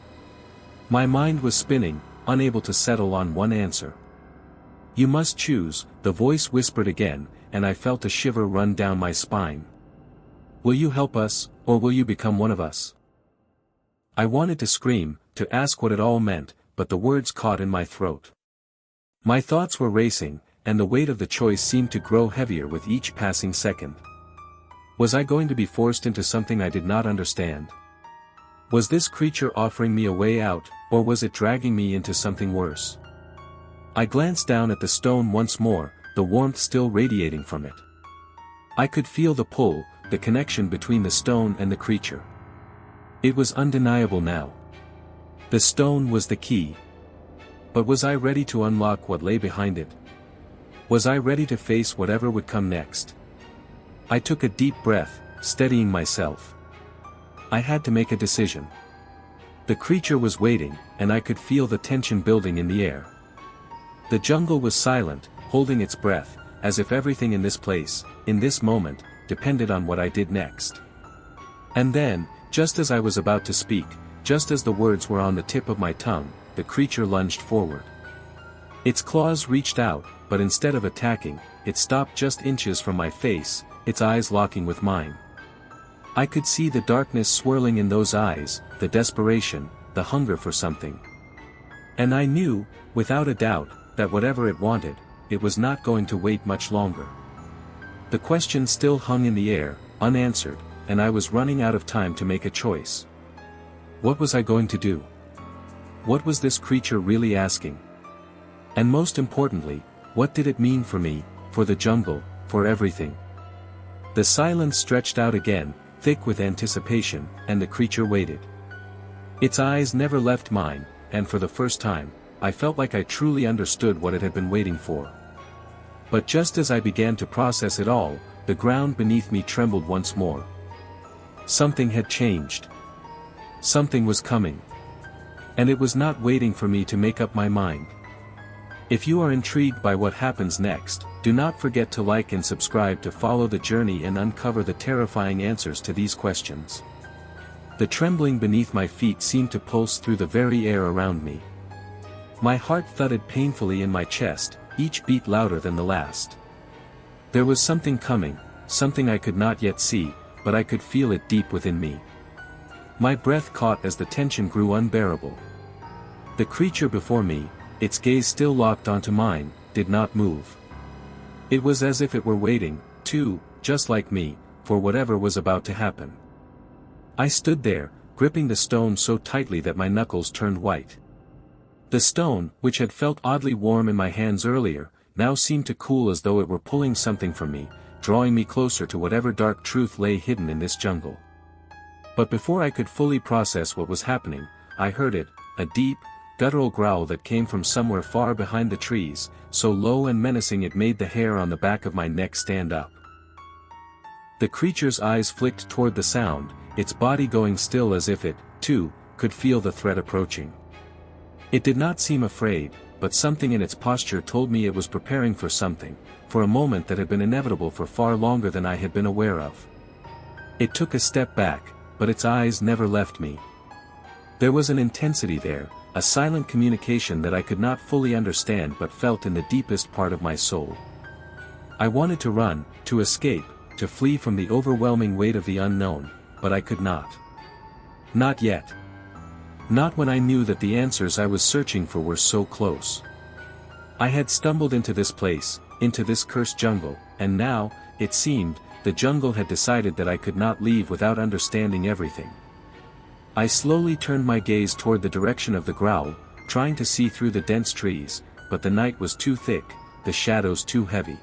My mind was spinning, unable to settle on one answer. You must choose, the voice whispered again, and I felt a shiver run down my spine. Will you help us, or will you become one of us? I wanted to scream, to ask what it all meant, but the words caught in my throat. My thoughts were racing, and the weight of the choice seemed to grow heavier with each passing second. Was I going to be forced into something I did not understand? Was this creature offering me a way out, or was it dragging me into something worse? I glanced down at the stone once more, the warmth still radiating from it. I could feel the pull, the connection between the stone and the creature. It was undeniable now. The stone was the key. But was I ready to unlock what lay behind it? Was I ready to face whatever would come next? I took a deep breath, steadying myself. I had to make a decision. The creature was waiting, and I could feel the tension building in the air. The jungle was silent, holding its breath, as if everything in this place, in this moment, depended on what I did next. And then, just as I was about to speak, just as the words were on the tip of my tongue, the creature lunged forward. Its claws reached out, but instead of attacking, it stopped just inches from my face, its eyes locking with mine. I could see the darkness swirling in those eyes, the desperation, the hunger for something. And I knew, without a doubt, that whatever it wanted, it was not going to wait much longer. The question still hung in the air, unanswered, and I was running out of time to make a choice. What was I going to do? What was this creature really asking? And most importantly, what did it mean for me, for the jungle, for everything? The silence stretched out again, thick with anticipation, and the creature waited. Its eyes never left mine, and for the first time, I felt like I truly understood what it had been waiting for. But just as I began to process it all, the ground beneath me trembled once more. Something had changed. Something was coming. And it was not waiting for me to make up my mind. If you are intrigued by what happens next, do not forget to like and subscribe to follow the journey and uncover the terrifying answers to these questions. The trembling beneath my feet seemed to pulse through the very air around me. My heart thudded painfully in my chest, each beat louder than the last. There was something coming, something I could not yet see, but I could feel it deep within me. My breath caught as the tension grew unbearable. The creature before me, its gaze still locked onto mine, did not move. It was as if it were waiting, too, just like me, for whatever was about to happen. I stood there, gripping the stone so tightly that my knuckles turned white. The stone, which had felt oddly warm in my hands earlier, now seemed to cool as though it were pulling something from me, drawing me closer to whatever dark truth lay hidden in this jungle. But before I could fully process what was happening, I heard it, a deep, guttural growl that came from somewhere far behind the trees, so low and menacing it made the hair on the back of my neck stand up. The creature's eyes flicked toward the sound, its body going still as if it, too, could feel the threat approaching. It did not seem afraid, but something in its posture told me it was preparing for something, for a moment that had been inevitable for far longer than I had been aware of. It took a step back, but its eyes never left me. There was an intensity there, a silent communication that I could not fully understand but felt in the deepest part of my soul. I wanted to run, to escape, to flee from the overwhelming weight of the unknown, but I could not. Not yet. Not when I knew that the answers I was searching for were so close. I had stumbled into this place, into this cursed jungle, and now, it seemed, the jungle had decided that I could not leave without understanding everything. I slowly turned my gaze toward the direction of the growl, trying to see through the dense trees, but the night was too thick, the shadows too heavy.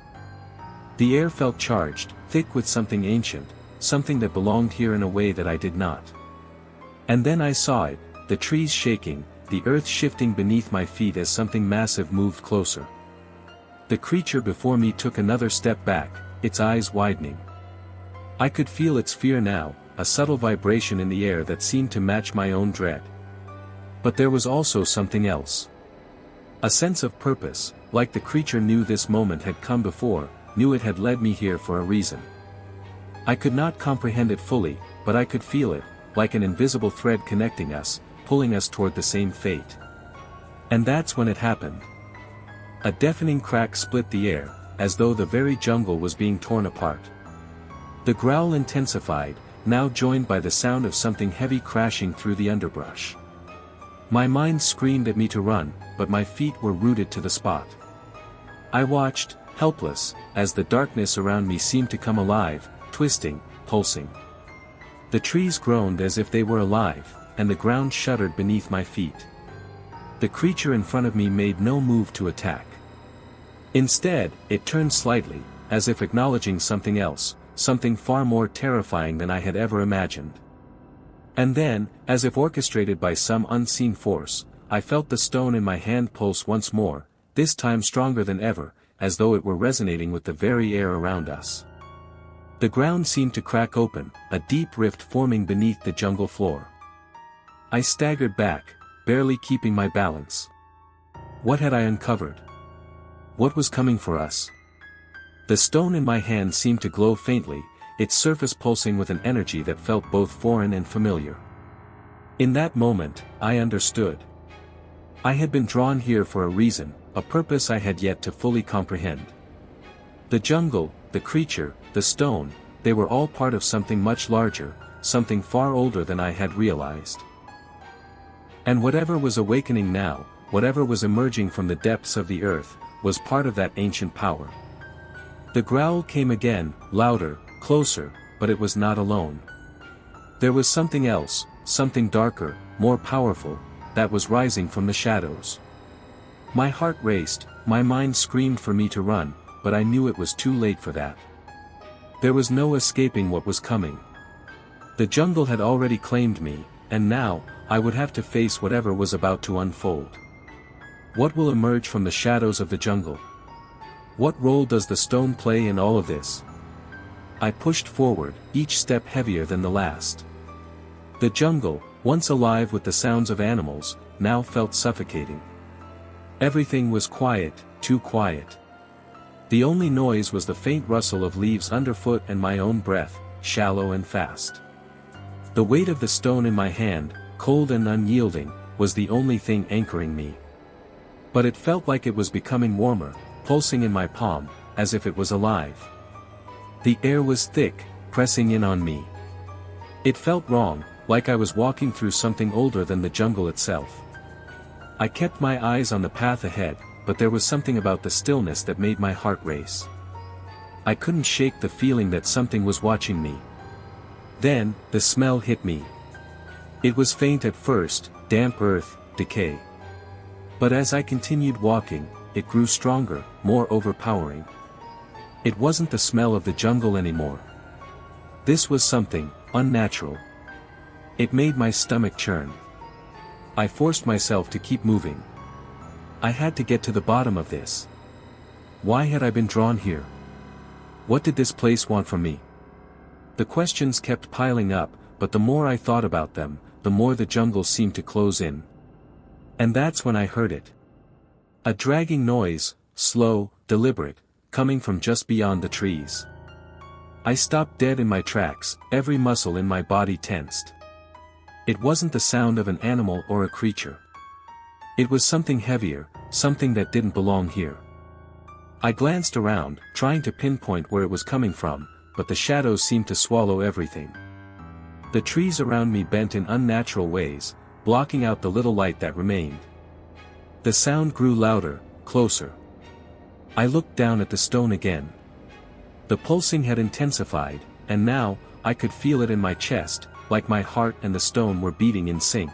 The air felt charged, thick with something ancient, something that belonged here in a way that I did not. And then I saw it, the trees shaking, the earth shifting beneath my feet as something massive moved closer. The creature before me took another step back, its eyes widening. I could feel its fear now, a subtle vibration in the air that seemed to match my own dread. But there was also something else. A sense of purpose, like the creature knew this moment had come before, knew it had led me here for a reason. I could not comprehend it fully, but I could feel it, like an invisible thread connecting us, pulling us toward the same fate. And that's when it happened. A deafening crack split the air, as though the very jungle was being torn apart. The growl intensified, now joined by the sound of something heavy crashing through the underbrush. My mind screamed at me to run, but my feet were rooted to the spot. I watched, helpless, as the darkness around me seemed to come alive, twisting, pulsing. The trees groaned as if they were alive, and the ground shuddered beneath my feet. The creature in front of me made no move to attack. Instead, it turned slightly, as if acknowledging something else, something far more terrifying than I had ever imagined. And then, as if orchestrated by some unseen force, I felt the stone in my hand pulse once more, this time stronger than ever, as though it were resonating with the very air around us. The ground seemed to crack open, a deep rift forming beneath the jungle floor. I staggered back, barely keeping my balance. What had I uncovered? What was coming for us? The stone in my hand seemed to glow faintly, its surface pulsing with an energy that felt both foreign and familiar. In that moment, I understood. I had been drawn here for a reason, a purpose I had yet to fully comprehend. The jungle, the creature, the stone, they were all part of something much larger, something far older than I had realized. And whatever was awakening now, whatever was emerging from the depths of the earth, was part of that ancient power. The growl came again, louder, closer, but it was not alone. There was something else, something darker, more powerful, that was rising from the shadows. My heart raced, my mind screamed for me to run, but I knew it was too late for that. There was no escaping what was coming. The jungle had already claimed me, and now, I would have to face whatever was about to unfold. What will emerge from the shadows of the jungle? What role does the stone play in all of this? I pushed forward, each step heavier than the last. The jungle, once alive with the sounds of animals, now felt suffocating. Everything was quiet, too quiet. The only noise was the faint rustle of leaves underfoot and my own breath, shallow and fast. The weight of the stone in my hand, cold and unyielding, was the only thing anchoring me. But it felt like it was becoming warmer, pulsing in my palm, as if it was alive. The air was thick, pressing in on me. It felt wrong, like I was walking through something older than the jungle itself. I kept my eyes on the path ahead, but there was something about the stillness that made my heart race. I couldn't shake the feeling that something was watching me. Then, the smell hit me. It was faint at first, damp earth, decay. But as I continued walking, it grew stronger, more overpowering. It wasn't the smell of the jungle anymore. This was something unnatural. It made my stomach churn. I forced myself to keep moving. I had to get to the bottom of this. Why had I been drawn here? What did this place want from me? The questions kept piling up, but the more I thought about them, the more the jungle seemed to close in. And that's when I heard it. A dragging noise, slow, deliberate, coming from just beyond the trees. I stopped dead in my tracks, every muscle in my body tensed. It wasn't the sound of an animal or a creature. It was something heavier, something that didn't belong here. I glanced around, trying to pinpoint where it was coming from, but the shadows seemed to swallow everything. The trees around me bent in unnatural ways, blocking out the little light that remained. The sound grew louder, closer. I looked down at the stone again. The pulsing had intensified, and now, I could feel it in my chest, like my heart and the stone were beating in sync.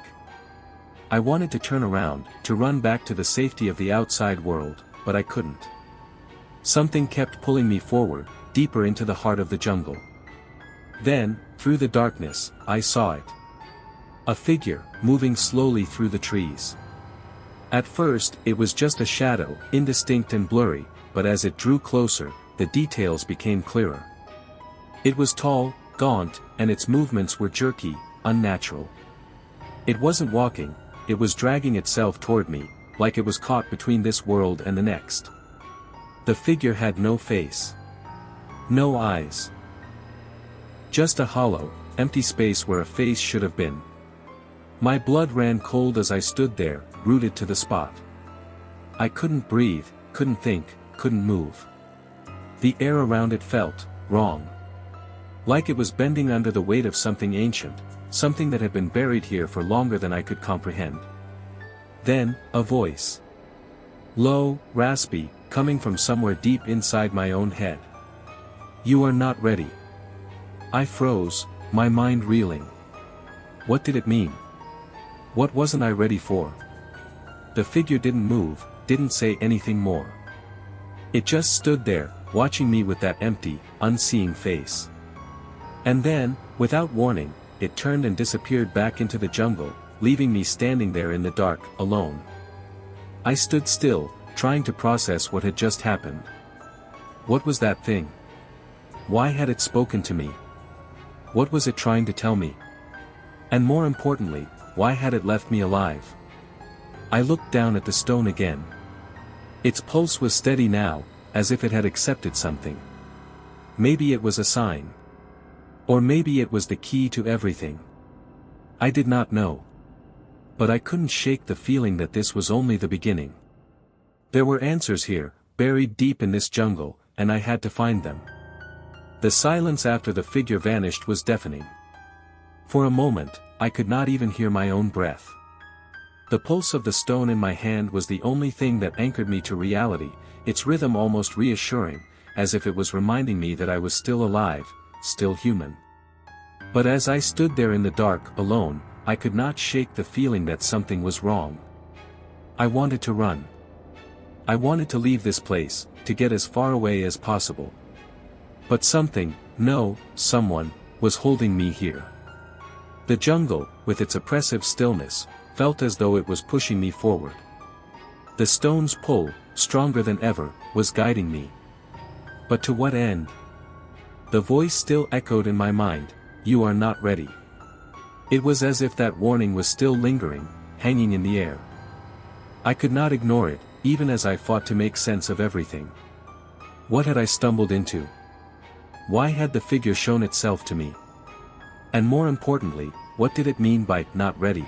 I wanted to turn around, to run back to the safety of the outside world, but I couldn't. Something kept pulling me forward, deeper into the heart of the jungle. Then, through the darkness, I saw it. A figure, moving slowly through the trees. At first, it was just a shadow, indistinct and blurry, but as it drew closer, the details became clearer. It was tall, gaunt, and its movements were jerky, unnatural. It wasn't walking, it was dragging itself toward me, like it was caught between this world and the next. The figure had no face. No eyes. Just a hollow, empty space where a face should have been. My blood ran cold as I stood there, rooted to the spot. I couldn't breathe, couldn't think, couldn't move. The air around it felt wrong. Like it was bending under the weight of something ancient, something that had been buried here for longer than I could comprehend. Then, a voice. Low, raspy, coming from somewhere deep inside my own head. You are not ready. I froze, my mind reeling. What did it mean? What wasn't I ready for? The figure didn't move, didn't say anything more. It just stood there, watching me with that empty, unseeing face. And then, without warning, it turned and disappeared back into the jungle, leaving me standing there in the dark, alone. I stood still, trying to process what had just happened. What was that thing? Why had it spoken to me? What was it trying to tell me? And more importantly, why had it left me alive? I looked down at the stone again. Its pulse was steady now, as if it had accepted something. Maybe it was a sign. Or maybe it was the key to everything. I did not know. But I couldn't shake the feeling that this was only the beginning. There were answers here, buried deep in this jungle, and I had to find them. The silence after the figure vanished was deafening. For a moment, I could not even hear my own breath. The pulse of the stone in my hand was the only thing that anchored me to reality, its rhythm almost reassuring, as if it was reminding me that I was still alive, still human. But as I stood there in the dark, alone, I could not shake the feeling that something was wrong. I wanted to run. I wanted to leave this place, to get as far away as possible. But something, no, someone, was holding me here. The jungle, with its oppressive stillness, felt as though it was pushing me forward. The stone's pull, stronger than ever, was guiding me. But to what end? The voice still echoed in my mind, "You are not ready." It was as if that warning was still lingering, hanging in the air. I could not ignore it, even as I fought to make sense of everything. What had I stumbled into? Why had the figure shown itself to me? And more importantly, what did it mean by "not ready"?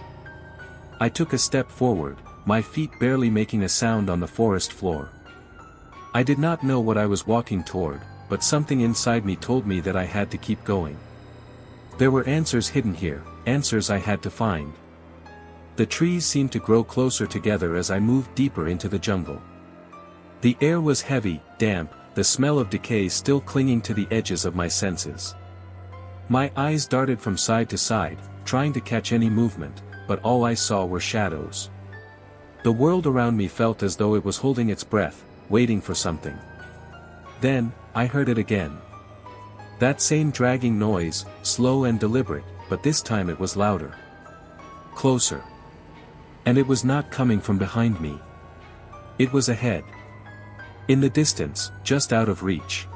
I took a step forward, my feet barely making a sound on the forest floor. I did not know what I was walking toward, but something inside me told me that I had to keep going. There were answers hidden here, answers I had to find. The trees seemed to grow closer together as I moved deeper into the jungle. The air was heavy, damp, the smell of decay still clinging to the edges of my senses. My eyes darted from side to side, trying to catch any movement, but all I saw were shadows. The world around me felt as though it was holding its breath, waiting for something. Then, I heard it again. That same dragging noise, slow and deliberate, but this time it was louder. Closer. And it was not coming from behind me. It was ahead. In the distance, just out of reach.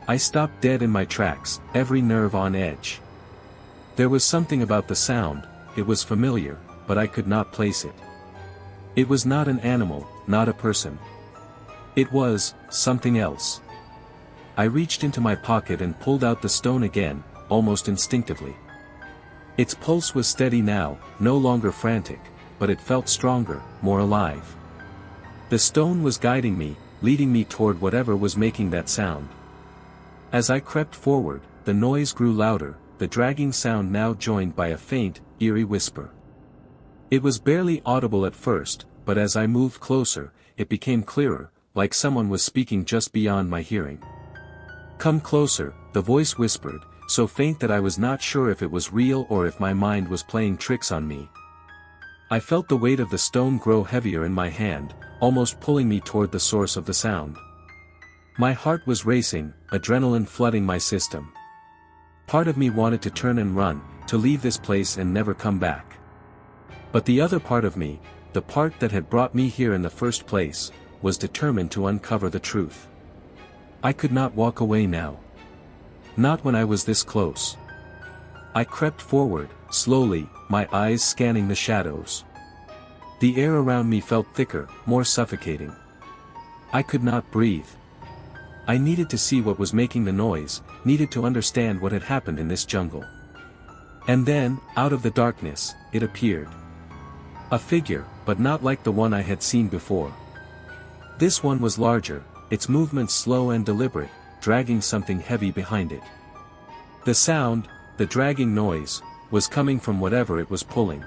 I stopped dead in my tracks, every nerve on edge. There was something about the sound, it was familiar, but I could not place it. It was not an animal, not a person. It was something else. I reached into my pocket and pulled out the stone again, almost instinctively. Its pulse was steady now, no longer frantic, but it felt stronger, more alive. The stone was guiding me, leading me toward whatever was making that sound. As I crept forward, the noise grew louder, the dragging sound now joined by a faint, eerie whisper. It was barely audible at first, but as I moved closer, it became clearer, like someone was speaking just beyond my hearing. "Come closer," the voice whispered, so faint that I was not sure if it was real or if my mind was playing tricks on me. I felt the weight of the stone grow heavier in my hand, almost pulling me toward the source of the sound. My heart was racing, adrenaline flooding my system. Part of me wanted to turn and run, to leave this place and never come back. But the other part of me, the part that had brought me here in the first place, was determined to uncover the truth. I could not walk away now. Not when I was this close. I crept forward, slowly, my eyes scanning the shadows. The air around me felt thicker, more suffocating. I could not breathe. I needed to see what was making the noise, needed to understand what had happened in this jungle. And then, out of the darkness, it appeared. A figure, but not like the one I had seen before. This one was larger, its movements slow and deliberate, dragging something heavy behind it. The sound, the dragging noise, was coming from whatever it was pulling.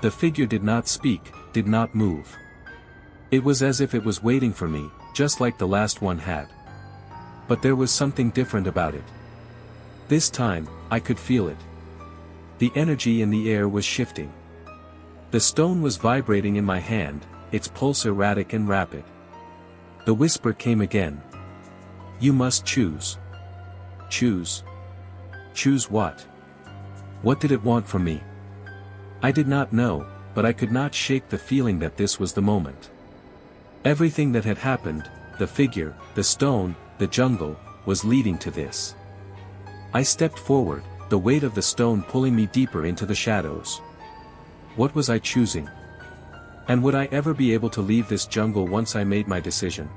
The figure did not speak, did not move. It was as if it was waiting for me, just like the last one had. But there was something different about it. This time, I could feel it. The energy in the air was shifting. The stone was vibrating in my hand, its pulse erratic and rapid. The whisper came again. "You must choose." Choose? Choose what? What did it want from me? I did not know, but I could not shake the feeling that this was the moment. Everything that had happened, the figure, the stone, the jungle, was leading to this. I stepped forward, the weight of the stone pulling me deeper into the shadows. What was I choosing? And would I ever be able to leave this jungle once I made my decision?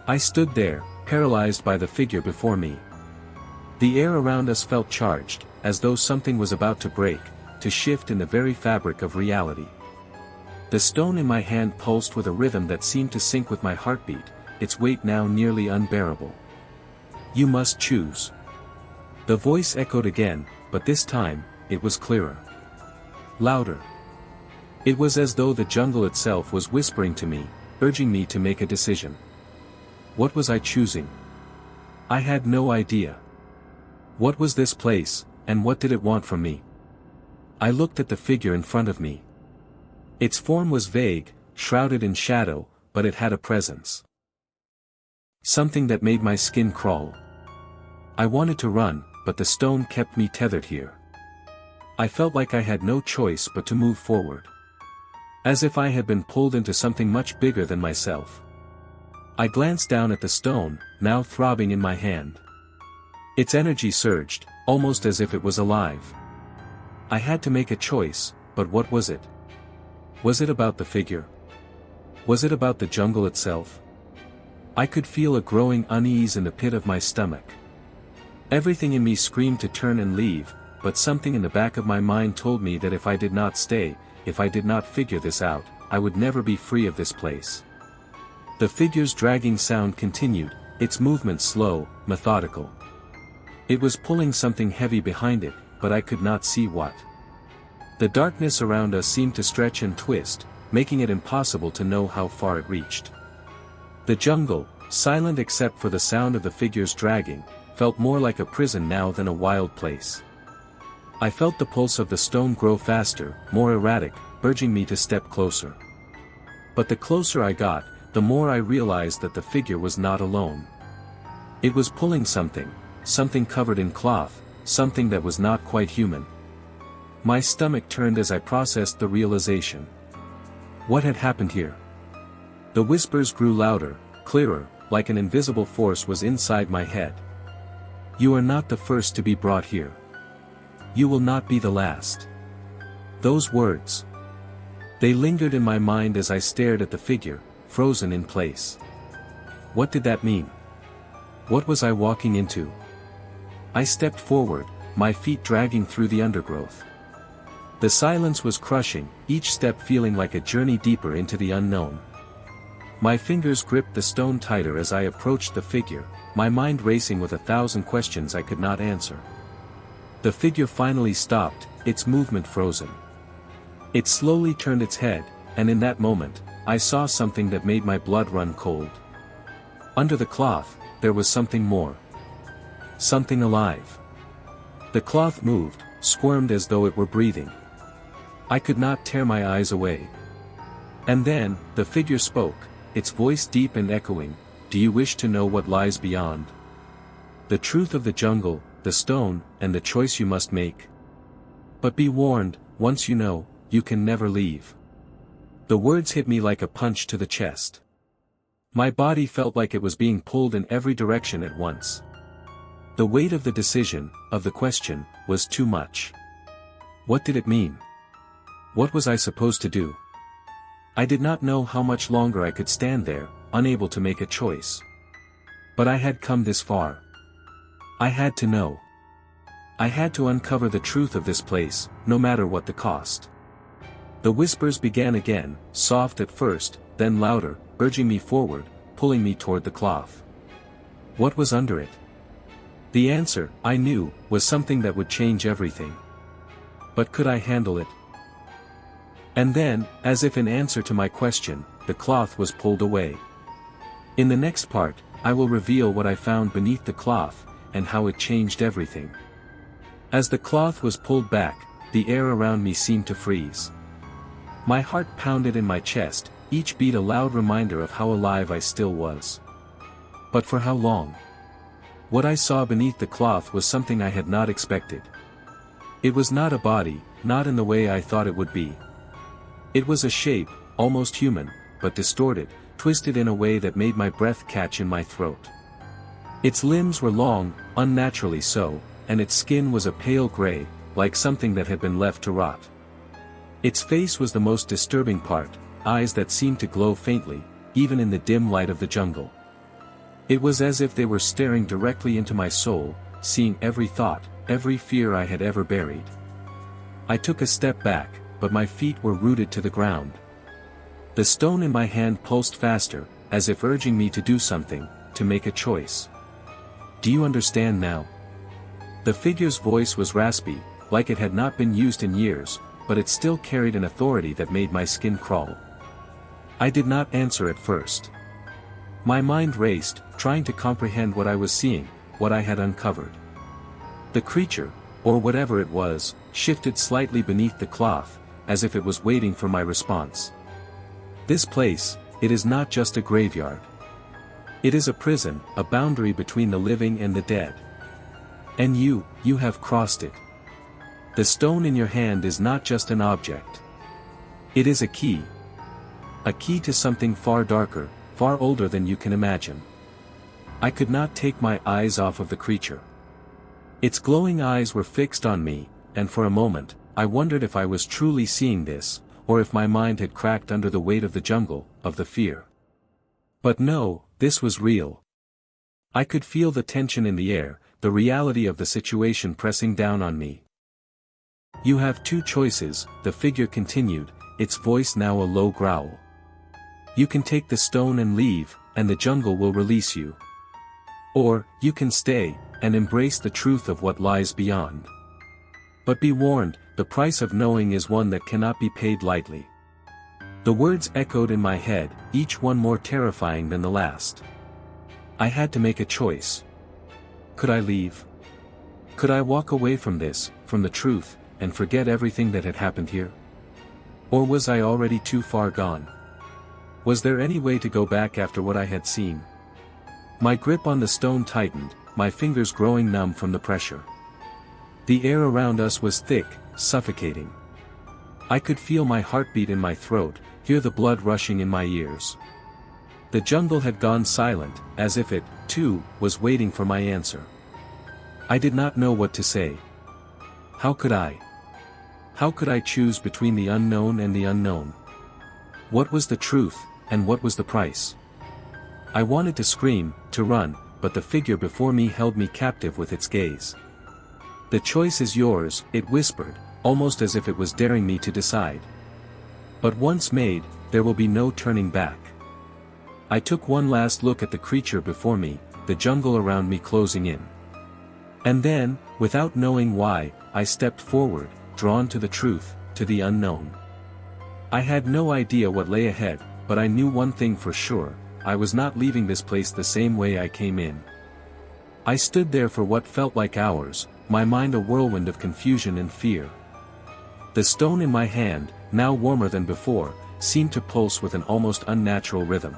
I stood there, paralyzed by the figure before me. The air around us felt charged, as though something was about to break, to shift in the very fabric of reality. The stone in my hand pulsed with a rhythm that seemed to sync with my heartbeat, its weight now nearly unbearable. "You must choose." The voice echoed again, but this time, it was clearer. Louder. It was as though the jungle itself was whispering to me, urging me to make a decision. What was I choosing? I had no idea. What was this place, and what did it want from me? I looked at the figure in front of me. Its form was vague, shrouded in shadow, but it had a presence. Something that made my skin crawl. I wanted to run, but the stone kept me tethered here. I felt like I had no choice but to move forward. As if I had been pulled into something much bigger than myself. I glanced down at the stone, now throbbing in my hand. Its energy surged, almost as if it was alive. I had to make a choice, but what was it? Was it about the figure? Was it about the jungle itself? I could feel a growing unease in the pit of my stomach. Everything in me screamed to turn and leave, but something in the back of my mind told me that if I did not stay, if I did not figure this out, I would never be free of this place. The figure's dragging sound continued, its movement slow, methodical. It was pulling something heavy behind it, but I could not see what. The darkness around us seemed to stretch and twist, making it impossible to know how far it reached. The jungle, silent except for the sound of the figure's dragging, felt more like a prison now than a wild place. I felt the pulse of the stone grow faster, more erratic, urging me to step closer. But the closer I got, the more I realized that the figure was not alone. It was pulling something, something covered in cloth, something that was not quite human. My stomach turned as I processed the realization. What had happened here? The whispers grew louder, clearer, like an invisible force was inside my head. You are not the first to be brought here. You will not be the last. Those words. They lingered in my mind as I stared at the figure, frozen in place. What did that mean? What was I walking into? I stepped forward, my feet dragging through the undergrowth. The silence was crushing, each step feeling like a journey deeper into the unknown. My fingers gripped the stone tighter as I approached the figure, my mind racing with 1,000 questions I could not answer. The figure finally stopped, its movement frozen. It slowly turned its head, and in that moment, I saw something that made my blood run cold. Under the cloth, there was something more. Something alive. The cloth moved, squirmed as though it were breathing. I could not tear my eyes away. And then, the figure spoke, its voice deep and echoing, "Do you wish to know what lies beyond? The truth of the jungle, the stone, and the choice you must make? But be warned, once you know, you can never leave." The words hit me like a punch to the chest. My body felt like it was being pulled in every direction at once. The weight of the decision, of the question, was too much. What did it mean? What was I supposed to do? I did not know how much longer I could stand there, unable to make a choice. But I had come this far. I had to know. I had to uncover the truth of this place, no matter what the cost. The whispers began again, soft at first, then louder, urging me forward, pulling me toward the cloth. What was under it? The answer, I knew, was something that would change everything. But could I handle it? And then, as if in answer to my question, the cloth was pulled away. In the next part, I will reveal what I found beneath the cloth, and how it changed everything. As the cloth was pulled back, the air around me seemed to freeze. My heart pounded in my chest, each beat a loud reminder of how alive I still was. But for how long? What I saw beneath the cloth was something I had not expected. It was not a body, not in the way I thought it would be. It was a shape, almost human, but distorted, twisted in a way that made my breath catch in my throat. Its limbs were long, unnaturally so, and its skin was a pale gray, like something that had been left to rot. Its face was the most disturbing part, eyes that seemed to glow faintly, even in the dim light of the jungle. It was as if they were staring directly into my soul, seeing every thought, every fear I had ever buried. I took a step back, but my feet were rooted to the ground. The stone in my hand pulsed faster, as if urging me to do something, to make a choice. Do you understand now? The figure's voice was raspy, like it had not been used in years, but it still carried an authority that made my skin crawl. I did not answer at first. My mind raced, trying to comprehend what I was seeing, what I had uncovered. The creature, or whatever it was, shifted slightly beneath the cloth, as if it was waiting for my response. This place, it is not just a graveyard. It is a prison, a boundary between the living and the dead. And you have crossed it. The stone in your hand is not just an object. It is a key. A key to something far darker, far older than you can imagine. I could not take my eyes off of the creature. Its glowing eyes were fixed on me, and for a moment, I wondered if I was truly seeing this, or if my mind had cracked under the weight of the jungle, of the fear. But no, this was real. I could feel the tension in the air, the reality of the situation pressing down on me. You have two choices, the figure continued, its voice now a low growl. You can take the stone and leave, and the jungle will release you. Or, you can stay, and embrace the truth of what lies beyond. But be warned, the price of knowing is one that cannot be paid lightly. The words echoed in my head, each one more terrifying than the last. I had to make a choice. Could I leave? Could I walk away from this, from the truth, and forget everything that had happened here? Or was I already too far gone? Was there any way to go back after what I had seen? My grip on the stone tightened, my fingers growing numb from the pressure. The air around us was thick, suffocating. I could feel my heartbeat in my throat, hear the blood rushing in my ears. The jungle had gone silent, as if it, too, was waiting for my answer. I did not know what to say. How could I? How could I choose between the unknown and the unknown? What was the truth, and what was the price? I wanted to scream, to run, but the figure before me held me captive with its gaze. The choice is yours, it whispered, almost as if it was daring me to decide. But once made, there will be no turning back. I took one last look at the creature before me, the jungle around me closing in. And then, without knowing why, I stepped forward, drawn to the truth, to the unknown. I had no idea what lay ahead, but I knew one thing for sure, I was not leaving this place the same way I came in. I stood there for what felt like hours, my mind a whirlwind of confusion and fear. The stone in my hand, now warmer than before, seemed to pulse with an almost unnatural rhythm.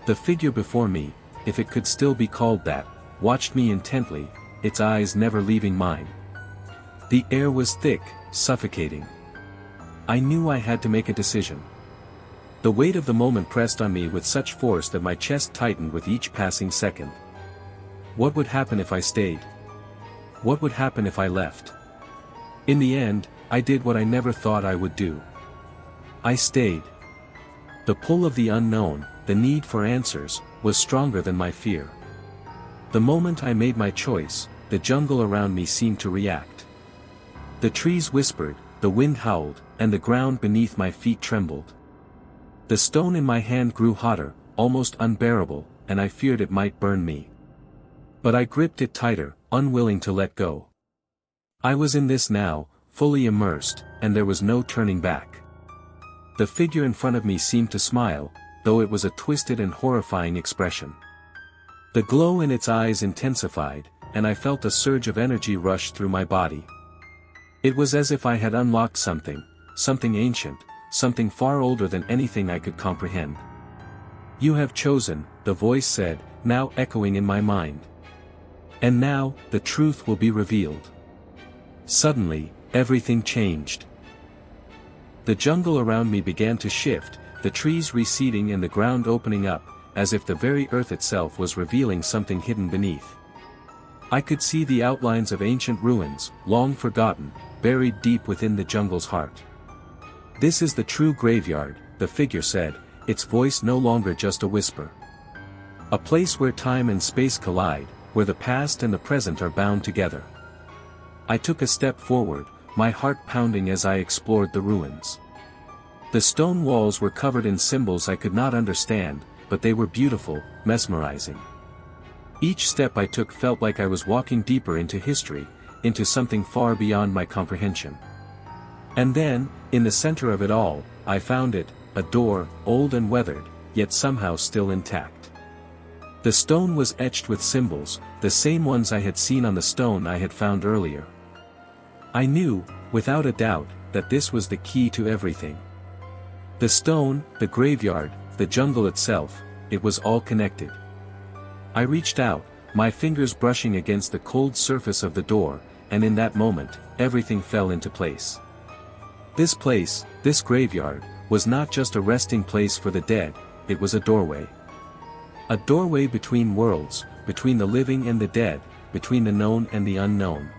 The figure before me, if it could still be called that, watched me intently, its eyes never leaving mine. The air was thick, suffocating. I knew I had to make a decision. The weight of the moment pressed on me with such force that my chest tightened with each passing second. What would happen if I stayed? What would happen if I left? In the end, I did what I never thought I would do. I stayed. The pull of the unknown, the need for answers, was stronger than my fear. The moment I made my choice, the jungle around me seemed to react. The trees whispered, the wind howled, and the ground beneath my feet trembled. The stone in my hand grew hotter, almost unbearable, and I feared it might burn me. But I gripped it tighter, unwilling to let go. I was in this now, fully immersed, and there was no turning back. The figure in front of me seemed to smile, though it was a twisted and horrifying expression. The glow in its eyes intensified, and I felt a surge of energy rush through my body. It was as if I had unlocked something ancient, something far older than anything I could comprehend. You have chosen, the voice said, now echoing in my mind. And now, the truth will be revealed. Suddenly, everything changed. The jungle around me began to shift, the trees receding and the ground opening up, as if the very earth itself was revealing something hidden beneath. I could see the outlines of ancient ruins, long forgotten, buried deep within the jungle's heart. This is the true graveyard, the figure said, its voice no longer just a whisper. A place where time and space collide, where the past and the present are bound together. I took a step forward, my heart pounding as I explored the ruins. The stone walls were covered in symbols I could not understand, but they were beautiful, mesmerizing. Each step I took felt like I was walking deeper into history, into something far beyond my comprehension. And then, in the center of it all, I found it, a door, old and weathered, yet somehow still intact. The stone was etched with symbols, the same ones I had seen on the stone I had found earlier. I knew, without a doubt, that this was the key to everything. The stone, the graveyard, the jungle itself, it was all connected. I reached out, my fingers brushing against the cold surface of the door, and in that moment, everything fell into place. This place, this graveyard, was not just a resting place for the dead, it was a doorway. A doorway between worlds, between the living and the dead, between the known and the unknown.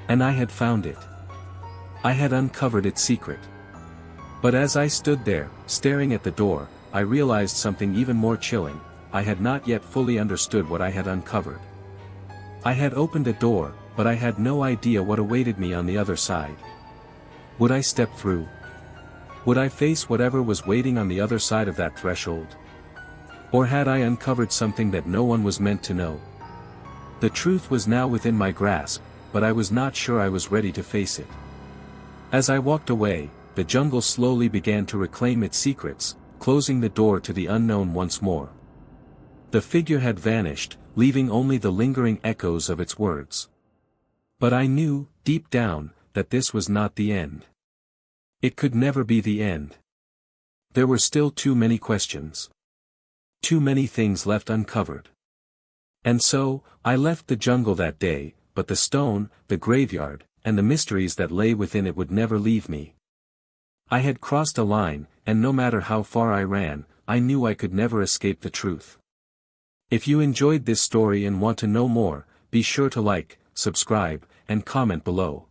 And I had found it. I had uncovered its secret. But as I stood there, staring at the door, I realized something even more chilling. I had not yet fully understood what I had uncovered. I had opened a door, but I had no idea what awaited me on the other side. Would I step through? Would I face whatever was waiting on the other side of that threshold? Or had I uncovered something that no one was meant to know? The truth was now within my grasp, but I was not sure I was ready to face it. As I walked away, the jungle slowly began to reclaim its secrets, closing the door to the unknown once more. The figure had vanished, leaving only the lingering echoes of its words. But I knew, deep down, that this was not the end. It could never be the end. There were still too many questions. Too many things left uncovered. And so, I left the jungle that day, but the stone, the graveyard, and the mysteries that lay within it would never leave me. I had crossed a line, and no matter how far I ran, I knew I could never escape the truth. If you enjoyed this story and want to know more, be sure to like, subscribe, and comment below.